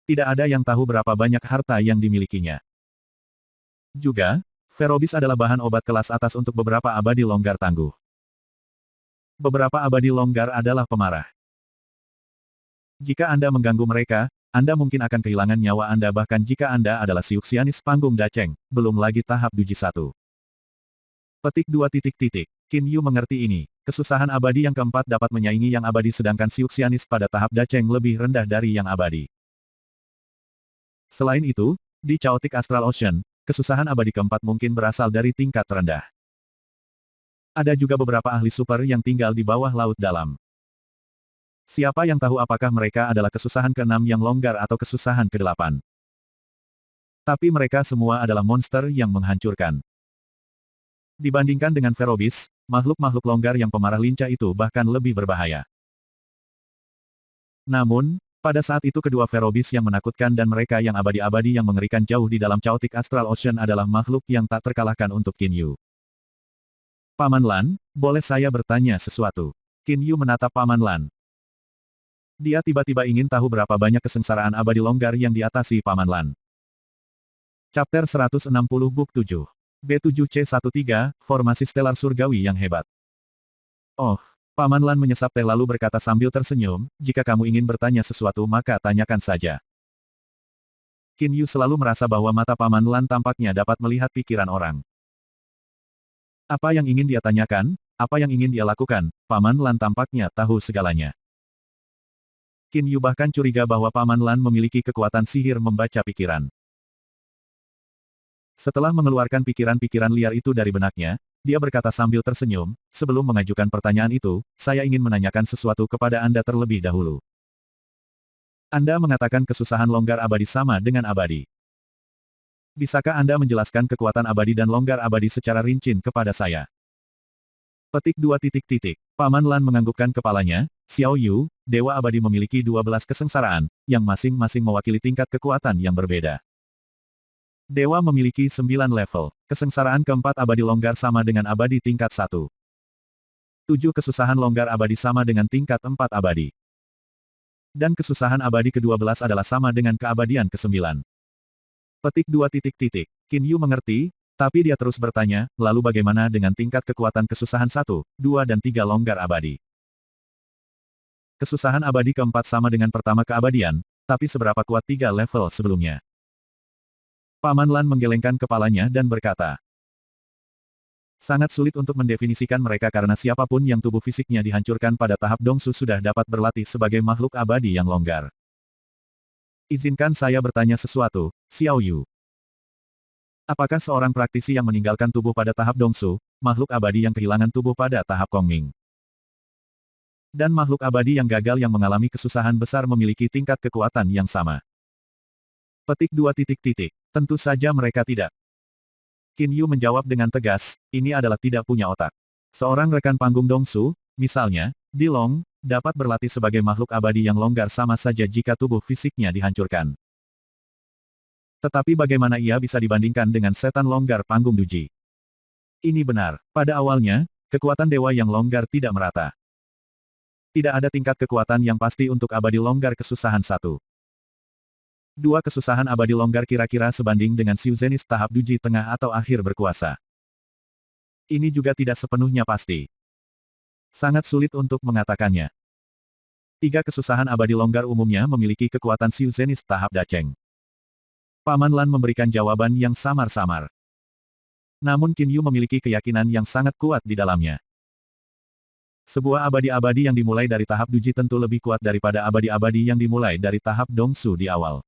Speaker 1: Tidak ada yang tahu berapa banyak harta yang dimilikinya. Juga, Ferobis adalah bahan obat kelas atas untuk beberapa abadi longgar tangguh. Beberapa abadi longgar adalah pemarah. Jika Anda mengganggu mereka, Anda mungkin akan kehilangan nyawa Anda bahkan jika Anda adalah Siuxianis panggung Dacheng, belum lagi tahap Duji 1. Petik 2 titik. Qin Yu mengerti ini. Kesusahan abadi yang keempat dapat menyaingi yang abadi sedangkan Siuxianis pada tahap Dacheng lebih rendah dari yang abadi. Selain itu, di Chaotic Astral Ocean, kesusahan abadi keempat mungkin berasal dari tingkat terendah. Ada juga beberapa ahli super yang tinggal di bawah laut dalam. Siapa yang tahu apakah mereka adalah kesusahan ke-6 yang longgar atau kesusahan ke-8? Tapi mereka semua adalah monster yang menghancurkan. Dibandingkan dengan Ferobis, makhluk-makhluk longgar yang pemarah lincah itu bahkan lebih berbahaya. Namun, pada saat itu kedua Ferobis yang menakutkan dan mereka yang abadi-abadi yang mengerikan jauh di dalam Chaotic Astral Ocean adalah makhluk yang tak terkalahkan untuk Qin Yu. Paman Lan, boleh saya bertanya sesuatu? Qin Yu menatap Paman Lan. Dia tiba-tiba ingin tahu berapa banyak kesengsaraan abadi longgar yang diatasi Paman Lan. Chapter 160 Book 7. B7C13, Formasi Stelar Surgawi yang hebat. Oh. Paman Lan menyesap teh lalu berkata sambil tersenyum, jika kamu ingin bertanya sesuatu maka tanyakan saja. Qin Yu selalu merasa bahwa mata Paman Lan tampaknya dapat melihat pikiran orang. Apa yang ingin dia tanyakan, apa yang ingin dia lakukan, Paman Lan tampaknya tahu segalanya. Qin Yu bahkan curiga bahwa Paman Lan memiliki kekuatan sihir membaca pikiran. Setelah mengeluarkan pikiran-pikiran liar itu dari benaknya, dia berkata sambil tersenyum, sebelum mengajukan pertanyaan itu, saya ingin menanyakan sesuatu kepada Anda terlebih dahulu. Anda mengatakan kesusahan longgar abadi sama dengan abadi. Bisakah Anda menjelaskan kekuatan abadi dan longgar abadi secara rinci kepada saya? Petik 2 titik. Paman Lan menganggukkan kepalanya, Xiao Yu, Dewa Abadi memiliki 12 kesengsaraan, yang masing-masing mewakili tingkat kekuatan yang berbeda. Dewa memiliki 9 level. Kesengsaraan keempat abadi longgar sama dengan abadi tingkat 1. 7 kesusahan longgar abadi sama dengan tingkat 4 abadi. Dan kesusahan abadi ke-12 adalah sama dengan keabadian ke-9. Petik 2 titik. Qin Yu mengerti, tapi dia terus bertanya, lalu bagaimana dengan tingkat kekuatan kesusahan 1, 2 dan 3 longgar abadi? Kesusahan abadi keempat sama dengan pertama keabadian, tapi seberapa kuat 3 level sebelumnya? Paman Lan menggelengkan kepalanya dan berkata, sangat sulit untuk mendefinisikan mereka karena siapapun yang tubuh fisiknya dihancurkan pada tahap Dongsu sudah dapat berlatih sebagai makhluk abadi yang longgar. Izinkan saya bertanya sesuatu, Xiao Yu. Apakah seorang praktisi yang meninggalkan tubuh pada tahap Dongsu, makhluk abadi yang kehilangan tubuh pada tahap Kongming? Dan makhluk abadi yang gagal yang mengalami kesusahan besar memiliki tingkat kekuatan yang sama? Petik 2 titik. Tentu saja mereka tidak. Qin Yu menjawab dengan tegas, ini adalah tidak punya otak. Seorang rekan panggung Dongsu, misalnya, Dilong, dapat berlatih sebagai makhluk abadi yang longgar sama saja jika tubuh fisiknya dihancurkan. Tetapi bagaimana ia bisa dibandingkan dengan setan longgar panggung Duji? Ini benar. Pada awalnya, kekuatan dewa yang longgar tidak merata. Tidak ada tingkat kekuatan yang pasti untuk abadi longgar kesusahan 1. 2 kesusahan abadi longgar kira-kira sebanding dengan Siuzenis tahap Duji tengah atau akhir berkuasa. Ini juga tidak sepenuhnya pasti. Sangat sulit untuk mengatakannya. 3 kesusahan abadi longgar umumnya memiliki kekuatan Siuzenis tahap Dacheng. Paman Lan memberikan jawaban yang samar-samar. Namun Qin Yu memiliki keyakinan yang sangat kuat di dalamnya. Sebuah abadi-abadi yang dimulai dari tahap Duji tentu lebih kuat daripada abadi-abadi yang dimulai dari tahap Dongsu di awal.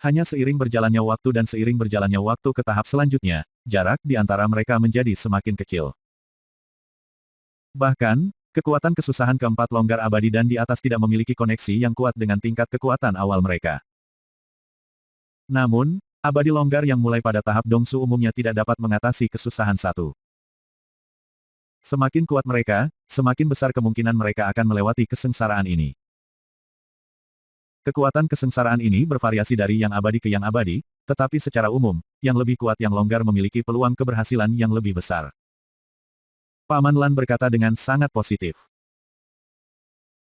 Speaker 1: Hanya seiring berjalannya waktu dan seiring berjalannya waktu ke tahap selanjutnya, jarak di antara mereka menjadi semakin kecil. Bahkan, Kekuatan kesusahan keempat longgar abadi dan di atas tidak memiliki koneksi yang kuat dengan tingkat kekuatan awal mereka. Namun, abadi longgar yang mulai pada tahap Dongsu umumnya tidak dapat mengatasi kesusahan satu. Semakin kuat mereka, semakin besar kemungkinan mereka akan melewati kesengsaraan ini. Kekuatan kesengsaraan ini bervariasi dari yang abadi ke yang abadi, tetapi secara umum, yang lebih kuat yang longgar memiliki peluang keberhasilan yang lebih besar. Paman Lan berkata dengan sangat positif.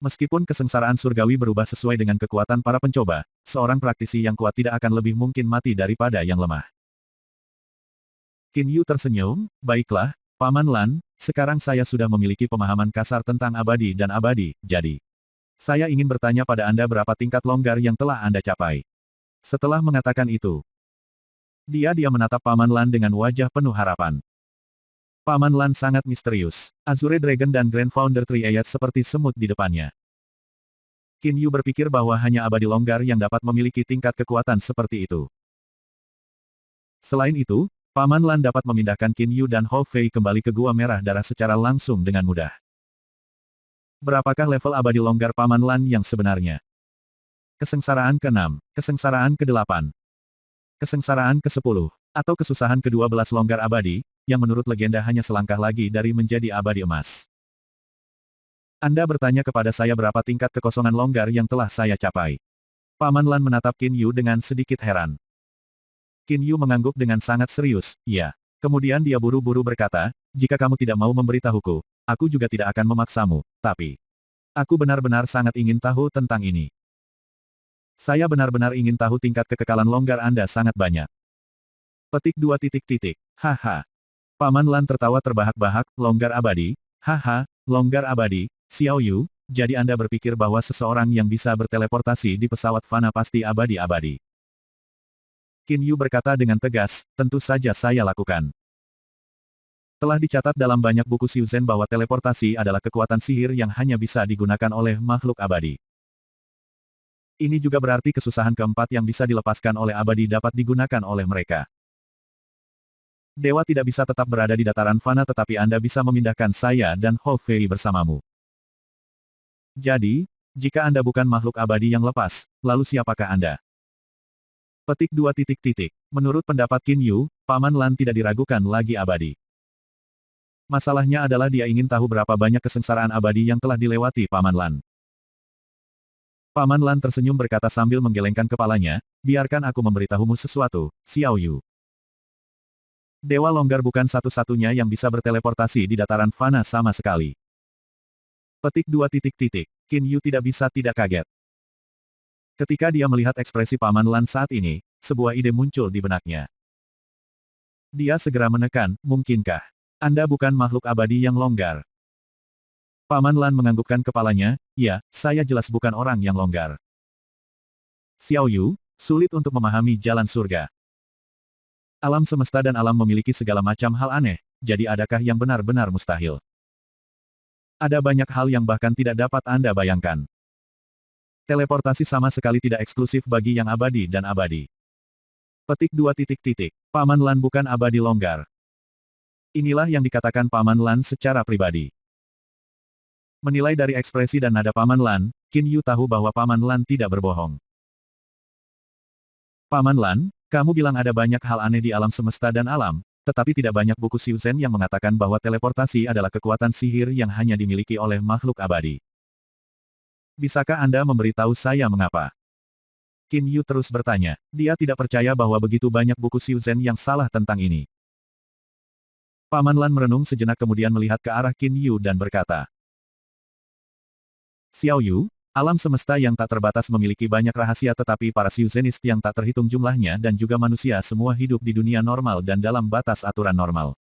Speaker 1: Meskipun kesengsaraan surgawi berubah sesuai dengan kekuatan para pencoba, seorang praktisi yang kuat tidak akan lebih mungkin mati daripada yang lemah. Qin Yu tersenyum, baiklah, Paman Lan, sekarang saya sudah memiliki pemahaman kasar tentang abadi dan abadi, jadi saya ingin bertanya pada Anda berapa tingkat longgar yang telah Anda capai. Setelah mengatakan itu, dia menatap Paman Lan dengan wajah penuh harapan. Paman Lan sangat misterius. Azure Dragon dan Grand Founder Triad seperti semut di depannya. Qin Yu berpikir bahwa hanya abadi longgar yang dapat memiliki tingkat kekuatan seperti itu. Selain itu, Paman Lan dapat memindahkan Qin Yu dan Hou Fei kembali ke Gua Merah Darah secara langsung dengan mudah. Berapakah level abadi longgar Paman Lan yang sebenarnya? Kesengsaraan ke-6, kesengsaraan ke-8, kesengsaraan ke-10, atau kesusahan ke-12 longgar abadi, yang menurut legenda hanya selangkah lagi dari menjadi abadi emas. Anda bertanya kepada saya berapa tingkat kekosongan longgar yang telah saya capai. Paman Lan menatap Qin Yu dengan sedikit heran. Qin Yu mengangguk dengan sangat serius, ya. Kemudian dia buru-buru berkata, jika kamu tidak mau memberitahuku, aku juga tidak akan memaksamu, tapi aku benar-benar sangat ingin tahu tentang ini. Saya benar-benar ingin tahu tingkat kekekalan longgar Anda sangat banyak. Petik 2 titik titik. Haha. Paman Lan tertawa terbahak-bahak, longgar abadi, haha, longgar abadi, Xiao Yu, jadi Anda berpikir bahwa seseorang yang bisa berteleportasi di pesawat fana pasti abadi-abadi. Qin Yu berkata dengan tegas, tentu saja saya lakukan. Telah dicatat dalam banyak buku Xiuzhen bahwa teleportasi adalah kekuatan sihir yang hanya bisa digunakan oleh makhluk abadi. Ini juga berarti kesusahan keempat yang bisa dilepaskan oleh abadi dapat digunakan oleh mereka. Dewa tidak bisa tetap berada di dataran fana tetapi Anda bisa memindahkan saya dan Hou Fei bersamamu. Jadi, jika Anda bukan makhluk abadi yang lepas, lalu siapakah Anda? Petik 2 titik titik. Menurut pendapat Qin Yu, Paman Lan tidak diragukan lagi abadi. Masalahnya adalah dia ingin tahu berapa banyak kesengsaraan abadi yang telah dilewati Paman Lan. Paman Lan tersenyum berkata sambil menggelengkan kepalanya, biarkan aku memberitahumu sesuatu, Xiao Yu. Dewa longgar bukan satu-satunya yang bisa berteleportasi di dataran fana sama sekali. Petik 2 titik titik. Qin Yu tidak bisa tidak kaget. Ketika dia melihat ekspresi Paman Lan saat ini, sebuah ide muncul di benaknya. Dia segera menekan, mungkinkah Anda bukan makhluk abadi yang longgar? Paman Lan menganggukkan kepalanya, ya, saya jelas bukan orang yang longgar. Xiao Yu, sulit untuk memahami jalan surga. Alam semesta dan alam memiliki segala macam hal aneh, jadi adakah yang benar-benar mustahil? Ada banyak hal yang bahkan tidak dapat Anda bayangkan. Teleportasi sama sekali tidak eksklusif bagi yang abadi dan abadi. Petik 2 titik titik. Paman Lan bukan abadi longgar. Inilah yang dikatakan Paman Lan secara pribadi. Menilai dari ekspresi dan nada Paman Lan, Qin Yu tahu bahwa Paman Lan tidak berbohong. Paman Lan, kamu bilang ada banyak hal aneh di alam semesta dan alam, tetapi tidak banyak buku Xiuzhen yang mengatakan bahwa teleportasi adalah kekuatan sihir yang hanya dimiliki oleh makhluk abadi. Bisakah Anda memberitahu saya mengapa? Qin Yu terus bertanya. Dia tidak percaya bahwa begitu banyak buku Xiuzhen yang salah tentang ini. Paman Lan merenung sejenak kemudian melihat ke arah Qin Yu dan berkata, Xiao Yu, alam semesta yang tak terbatas memiliki banyak rahasia tetapi para Xiuzhenist yang tak terhitung jumlahnya dan juga manusia semua hidup di dunia normal dan dalam batas aturan normal.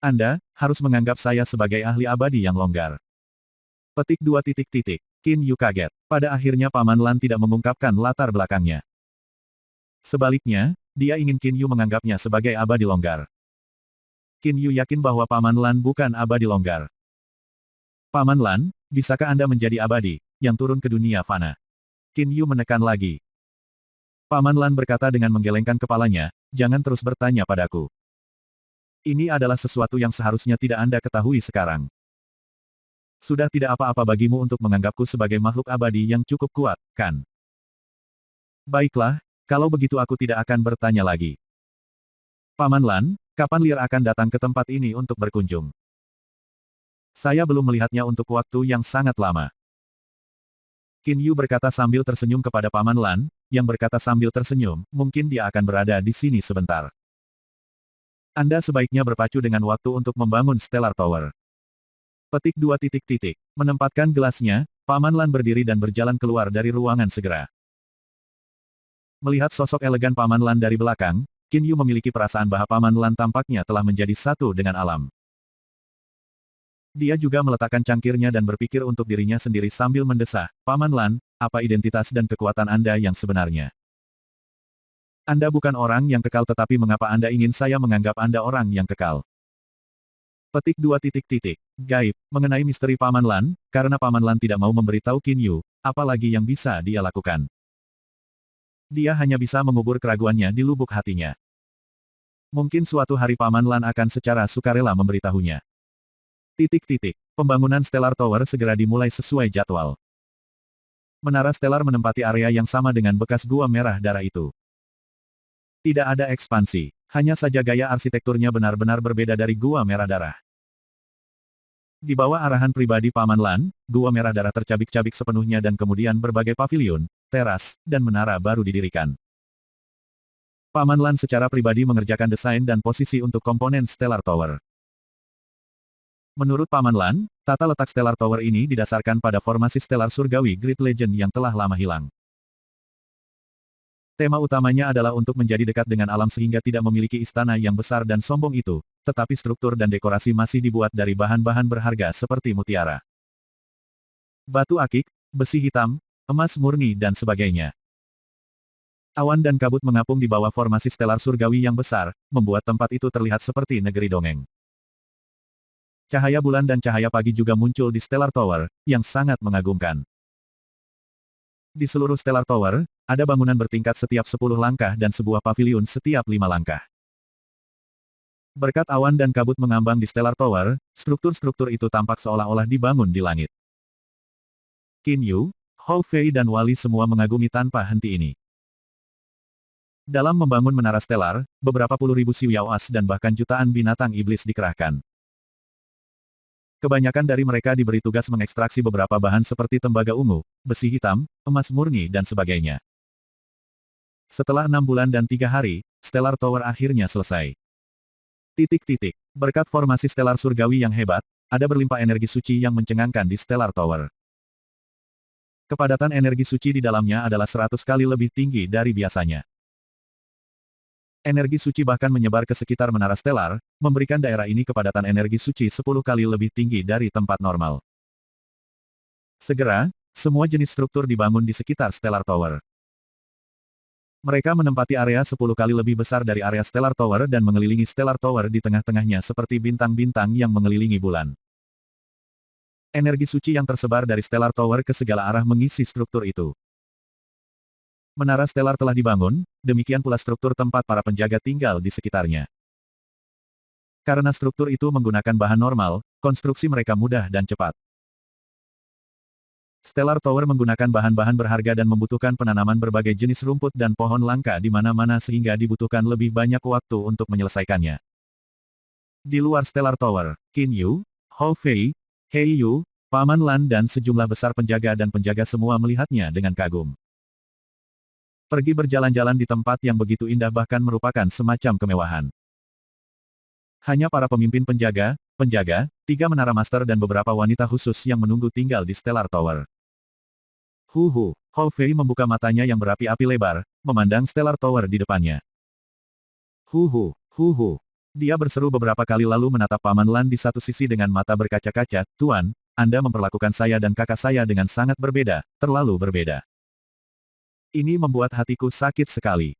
Speaker 1: Anda harus menganggap saya sebagai ahli abadi yang longgar. Petik 2 titik titik. Qin Yu kaget. Pada akhirnya Paman Lan tidak mengungkapkan latar belakangnya. Sebaliknya, dia ingin Qin Yu menganggapnya sebagai abadi longgar. Qin Yu yakin bahwa Paman Lan bukan abadi longgar. Paman Lan, bisakah Anda menjadi abadi, yang turun ke dunia fana? Qin Yu menekan lagi. Paman Lan berkata dengan menggelengkan kepalanya, jangan terus bertanya padaku. Ini adalah sesuatu yang seharusnya tidak Anda ketahui sekarang. Sudah tidak apa-apa bagimu untuk menganggapku sebagai makhluk abadi yang cukup kuat, kan? Baiklah, kalau begitu aku tidak akan bertanya lagi. Paman Lan, kapan Lear akan datang ke tempat ini untuk berkunjung? Saya belum melihatnya untuk waktu yang sangat lama. Qin Yu berkata sambil tersenyum kepada Paman Lan, yang berkata sambil tersenyum, mungkin dia akan berada di sini sebentar. Anda sebaiknya berpacu dengan waktu untuk membangun Stellar Tower. Petik 2 titik titik. Menempatkan gelasnya, Paman Lan berdiri dan berjalan keluar dari ruangan segera. Melihat sosok elegan Paman Lan dari belakang, Qin Yu memiliki perasaan bahwa Paman Lan tampaknya telah menjadi satu dengan alam. Dia juga meletakkan cangkirnya dan berpikir untuk dirinya sendiri sambil mendesah, Paman Lan, apa identitas dan kekuatan Anda yang sebenarnya? Anda bukan orang yang kekal tetapi mengapa Anda ingin saya menganggap Anda orang yang kekal? Petik 2 titik titik. Gaib, mengenai misteri Paman Lan, karena Paman Lan tidak mau memberitahu Qin Yu, apalagi yang bisa dia lakukan. Dia hanya bisa mengubur keraguannya di lubuk hatinya. Mungkin suatu hari Paman Lan akan secara sukarela memberitahunya. Titik titik. Pembangunan Stellar Tower segera dimulai sesuai jadwal. Menara Stellar menempati area yang sama dengan bekas gua merah darah itu. Tidak ada ekspansi. Hanya saja gaya arsitekturnya benar-benar berbeda dari Gua Merah Darah. Di bawah arahan pribadi Paman Lan, Gua Merah Darah tercabik-cabik sepenuhnya dan kemudian berbagai pavilion, teras, dan menara baru didirikan. Paman Lan secara pribadi mengerjakan desain dan posisi untuk komponen Stellar Tower. Menurut Paman Lan, tata letak Stellar Tower ini didasarkan pada formasi Stellar Surgawi Great Legend yang telah lama hilang. Tema utamanya adalah untuk menjadi dekat dengan alam sehingga tidak memiliki istana yang besar dan sombong itu, tetapi struktur dan dekorasi masih dibuat dari bahan-bahan berharga seperti mutiara, batu akik, besi hitam, emas murni dan sebagainya. Awan dan kabut mengapung di bawah formasi Stellar Surgawi yang besar, membuat tempat itu terlihat seperti negeri dongeng. Cahaya bulan dan cahaya pagi juga muncul di Stellar Tower, yang sangat mengagumkan. Di seluruh Stellar Tower, ada bangunan bertingkat setiap 10 langkah dan sebuah pavilion setiap 5 langkah. Berkat awan dan kabut mengambang di Stellar Tower, struktur-struktur itu tampak seolah-olah dibangun di langit. Qin Yu, Hou Fei dan Wali semua mengagumi tanpa henti ini. Dalam membangun menara Stellar, beberapa puluh ribu Xiuyaoas dan bahkan jutaan binatang iblis dikerahkan. Kebanyakan dari mereka diberi tugas mengekstraksi beberapa bahan seperti tembaga ungu, besi hitam, emas murni dan sebagainya. Setelah 6 bulan dan 3 hari, Stellar Tower akhirnya selesai. Titik titik. Berkat formasi Stellar Surgawi yang hebat, ada berlimpah energi suci yang mencengangkan di Stellar Tower. Kepadatan energi suci di dalamnya adalah 100 kali lebih tinggi dari biasanya. Energi suci bahkan menyebar ke sekitar menara Stellar, memberikan daerah ini kepadatan energi suci 10 kali lebih tinggi dari tempat normal. Segera, semua jenis struktur dibangun di sekitar Stellar Tower. Mereka menempati area 10 kali lebih besar dari area Stellar Tower dan mengelilingi Stellar Tower di tengah-tengahnya seperti bintang-bintang yang mengelilingi bulan. Energi suci yang tersebar dari Stellar Tower ke segala arah mengisi struktur itu. Menara Stellar telah dibangun, demikian pula struktur tempat para penjaga tinggal di sekitarnya. Karena struktur itu menggunakan bahan normal, konstruksi mereka mudah dan cepat. Stellar Tower menggunakan bahan-bahan berharga dan membutuhkan penanaman berbagai jenis rumput dan pohon langka di mana-mana sehingga dibutuhkan lebih banyak waktu untuk menyelesaikannya. Di luar Stellar Tower, Qin Yu, Hou Fei, Hei Yu, Paman Lan dan sejumlah besar penjaga dan penjaga semua melihatnya dengan kagum. Pergi berjalan-jalan di tempat yang begitu indah bahkan merupakan semacam kemewahan. Hanya para pemimpin penjaga, 3 menara master dan beberapa wanita khusus yang menunggu tinggal di Stellar Tower. Hou Fei membuka matanya yang berapi-api lebar, memandang Stellar Tower di depannya. Hu. Dia berseru beberapa kali lalu menatap Paman Lan di satu sisi dengan mata berkaca-kaca, Tuan, Anda memperlakukan saya dan kakak saya dengan sangat berbeda, terlalu berbeda. Ini membuat hatiku sakit sekali.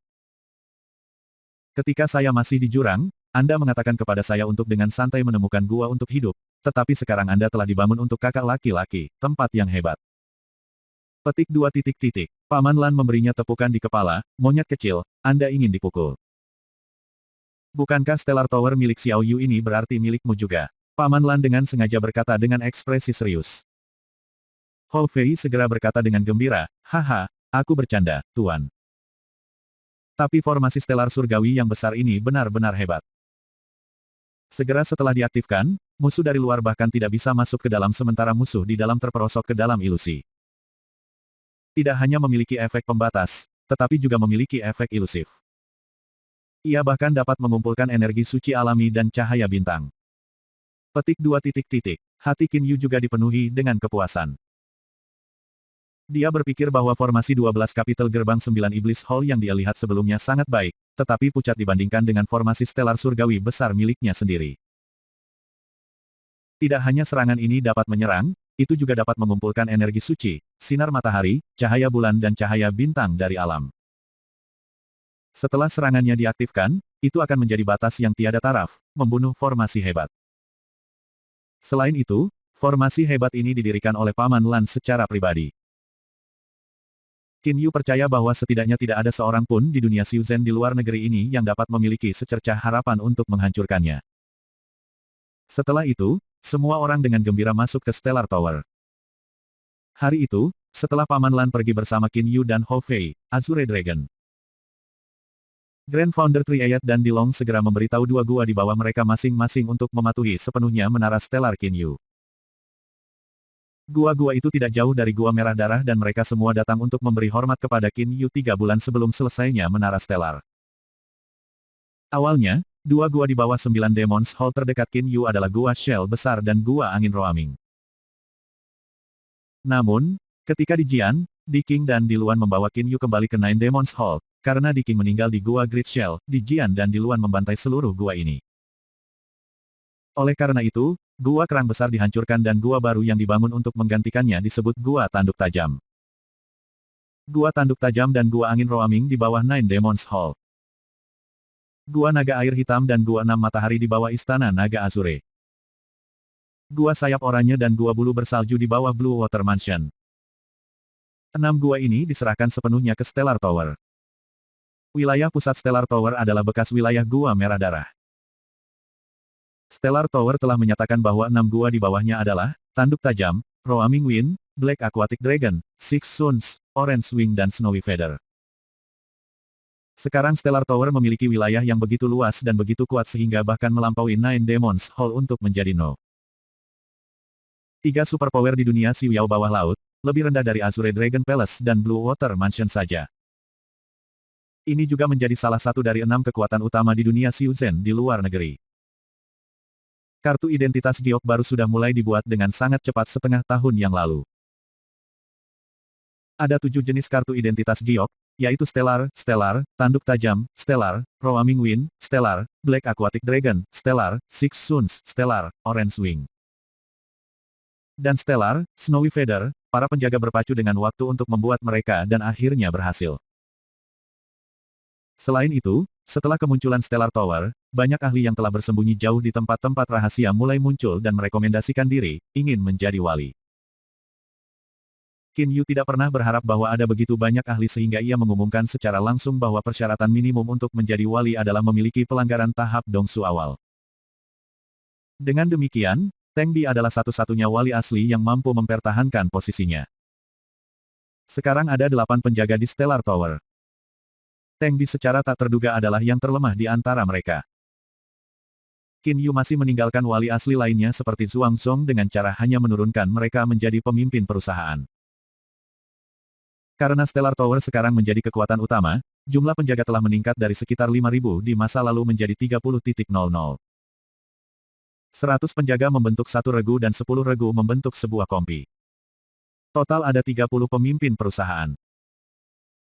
Speaker 1: Ketika saya masih di jurang, Anda mengatakan kepada saya untuk dengan santai menemukan gua untuk hidup, tetapi sekarang Anda telah dibangun untuk kakak laki-laki, tempat yang hebat. Petik 2 titik titik. Paman Lan memberinya tepukan di kepala, monyet kecil, Anda ingin dipukul. Bukankah Stellar Tower milik Xiao Yu ini berarti milikmu juga? Paman Lan dengan sengaja berkata dengan ekspresi serius. Hou Fei segera berkata dengan gembira, haha, aku bercanda, Tuan. Tapi formasi stelar surgawi yang besar ini benar-benar hebat. Segera setelah diaktifkan, musuh dari luar bahkan tidak bisa masuk ke dalam sementara musuh di dalam terperosok ke dalam ilusi. Tidak hanya memiliki efek pembatas, tetapi juga memiliki efek ilusif. Ia bahkan dapat mengumpulkan energi suci alami dan cahaya bintang. Petik 2. Hati Qin Yu juga dipenuhi dengan kepuasan. Dia berpikir bahwa formasi 12 kapitel gerbang 9 iblis hall yang dia lihat sebelumnya sangat baik, tetapi pucat dibandingkan dengan formasi stelar surgawi besar miliknya sendiri. Tidak hanya serangan ini dapat menyerang, itu juga dapat mengumpulkan energi suci, sinar matahari, cahaya bulan dan cahaya bintang dari alam. Setelah serangannya diaktifkan, itu akan menjadi batas yang tiada taraf, membunuh formasi hebat. Selain itu, formasi hebat ini didirikan oleh Paman Lan secara pribadi. Qin Yu percaya bahwa setidaknya tidak ada seorang pun di dunia Xiuzhen di luar negeri ini yang dapat memiliki secercah harapan untuk menghancurkannya. Setelah itu, semua orang dengan gembira masuk ke Stellar Tower. Hari itu, setelah Paman Lan pergi bersama Qin Yu dan Hou Fei, Azure Dragon, Grand Founder Triad dan Dilong segera memberitahu dua gua di bawah mereka masing-masing untuk mematuhi sepenuhnya menara Stellar Qin Yu. Gua-gua itu tidak jauh dari Gua Merah Darah dan mereka semua datang untuk memberi hormat kepada Qin Yu 3 bulan sebelum selesainya menara Stellar. Awalnya, dua gua di bawah 9 Demons Hall terdekat Qin Yu adalah Gua Shell Besar dan Gua Angin Roaming. Namun, ketika di Jian, Di King dan Di Luan membawa Qin Yu kembali ke Nine Demons Hall, karena Di King meninggal di Gua Great Shell, Di Jian dan Di Luan membantai seluruh gua ini. Oleh karena itu, Gua Kerang Besar dihancurkan dan gua baru yang dibangun untuk menggantikannya disebut Gua Tanduk Tajam. Gua Tanduk Tajam dan Gua Angin Roaming di bawah Nine Demons Hall. Gua Naga Air Hitam dan Gua 6 Matahari di bawah Istana Naga Azure. Gua Sayap Oranye dan Gua Bulu Bersalju di bawah Blue Water Mansion. 6 gua ini diserahkan sepenuhnya ke Stellar Tower. Wilayah pusat Stellar Tower adalah bekas wilayah Gua Merah Darah. Stellar Tower telah menyatakan bahwa 6 gua di bawahnya adalah Tanduk Tajam, Roaming Wind, Black Aquatic Dragon, Six Suns, Orange Wing dan Snowy Feather. Sekarang Stellar Tower memiliki wilayah yang begitu luas dan begitu kuat sehingga bahkan melampaui Nine Demons Hall untuk menjadi No. 3 superpower di dunia Xiuyao bawah laut, lebih rendah dari Azure Dragon Palace dan Blue Water Mansion saja. Ini juga menjadi salah satu dari 6 kekuatan utama di dunia Xiuzhen di luar negeri. Kartu identitas giok baru sudah mulai dibuat dengan sangat cepat setengah tahun yang lalu. Ada 7 jenis kartu identitas giok, yaitu Stellar, Stellar, Tanduk Tajam, Stellar, Roaming Wind, Stellar, Black Aquatic Dragon, Stellar, Six Suns, Stellar, Orange Wing, dan Stellar, Snowy Feather. Para penjaga berpacu dengan waktu untuk membuat mereka dan akhirnya berhasil. Selain itu, setelah kemunculan Stellar Tower, banyak ahli yang telah bersembunyi jauh di tempat-tempat rahasia mulai muncul dan merekomendasikan diri, ingin menjadi wali. Qin Yu tidak pernah berharap bahwa ada begitu banyak ahli sehingga ia mengumumkan secara langsung bahwa persyaratan minimum untuk menjadi wali adalah memiliki pelanggaran tahap Dongsu awal. Dengan demikian, Teng Bi adalah satu-satunya wali asli yang mampu mempertahankan posisinya. Sekarang ada 8 penjaga di Stellar Tower. Teng Bi secara tak terduga adalah yang terlemah di antara mereka. Qin Yu masih meninggalkan wali asli lainnya seperti Zhuang Zong dengan cara hanya menurunkan mereka menjadi pemimpin perusahaan. Karena Stellar Tower sekarang menjadi kekuatan utama, jumlah penjaga telah meningkat dari sekitar 5.000 di masa lalu menjadi 30.00. 100 penjaga membentuk satu regu dan 10 regu membentuk sebuah kompi. Total ada 30 pemimpin perusahaan.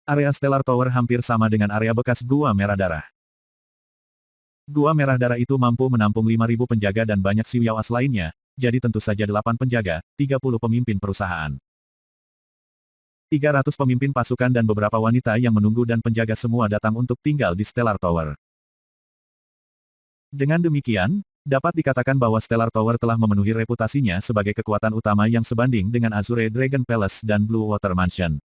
Speaker 1: Area Stellar Tower hampir sama dengan area bekas Gua Merah Darah. Gua Merah Darah itu mampu menampung 5.000 penjaga dan banyak Xiuyawas lainnya, jadi tentu saja 8 penjaga, 30 pemimpin perusahaan. 300 pemimpin pasukan dan beberapa wanita yang menunggu dan penjaga semua datang untuk tinggal di Stellar Tower. Dengan demikian, dapat dikatakan bahwa Stellar Tower telah memenuhi reputasinya sebagai kekuatan utama yang sebanding dengan Azure Dragon Palace dan Blue Water Mansion.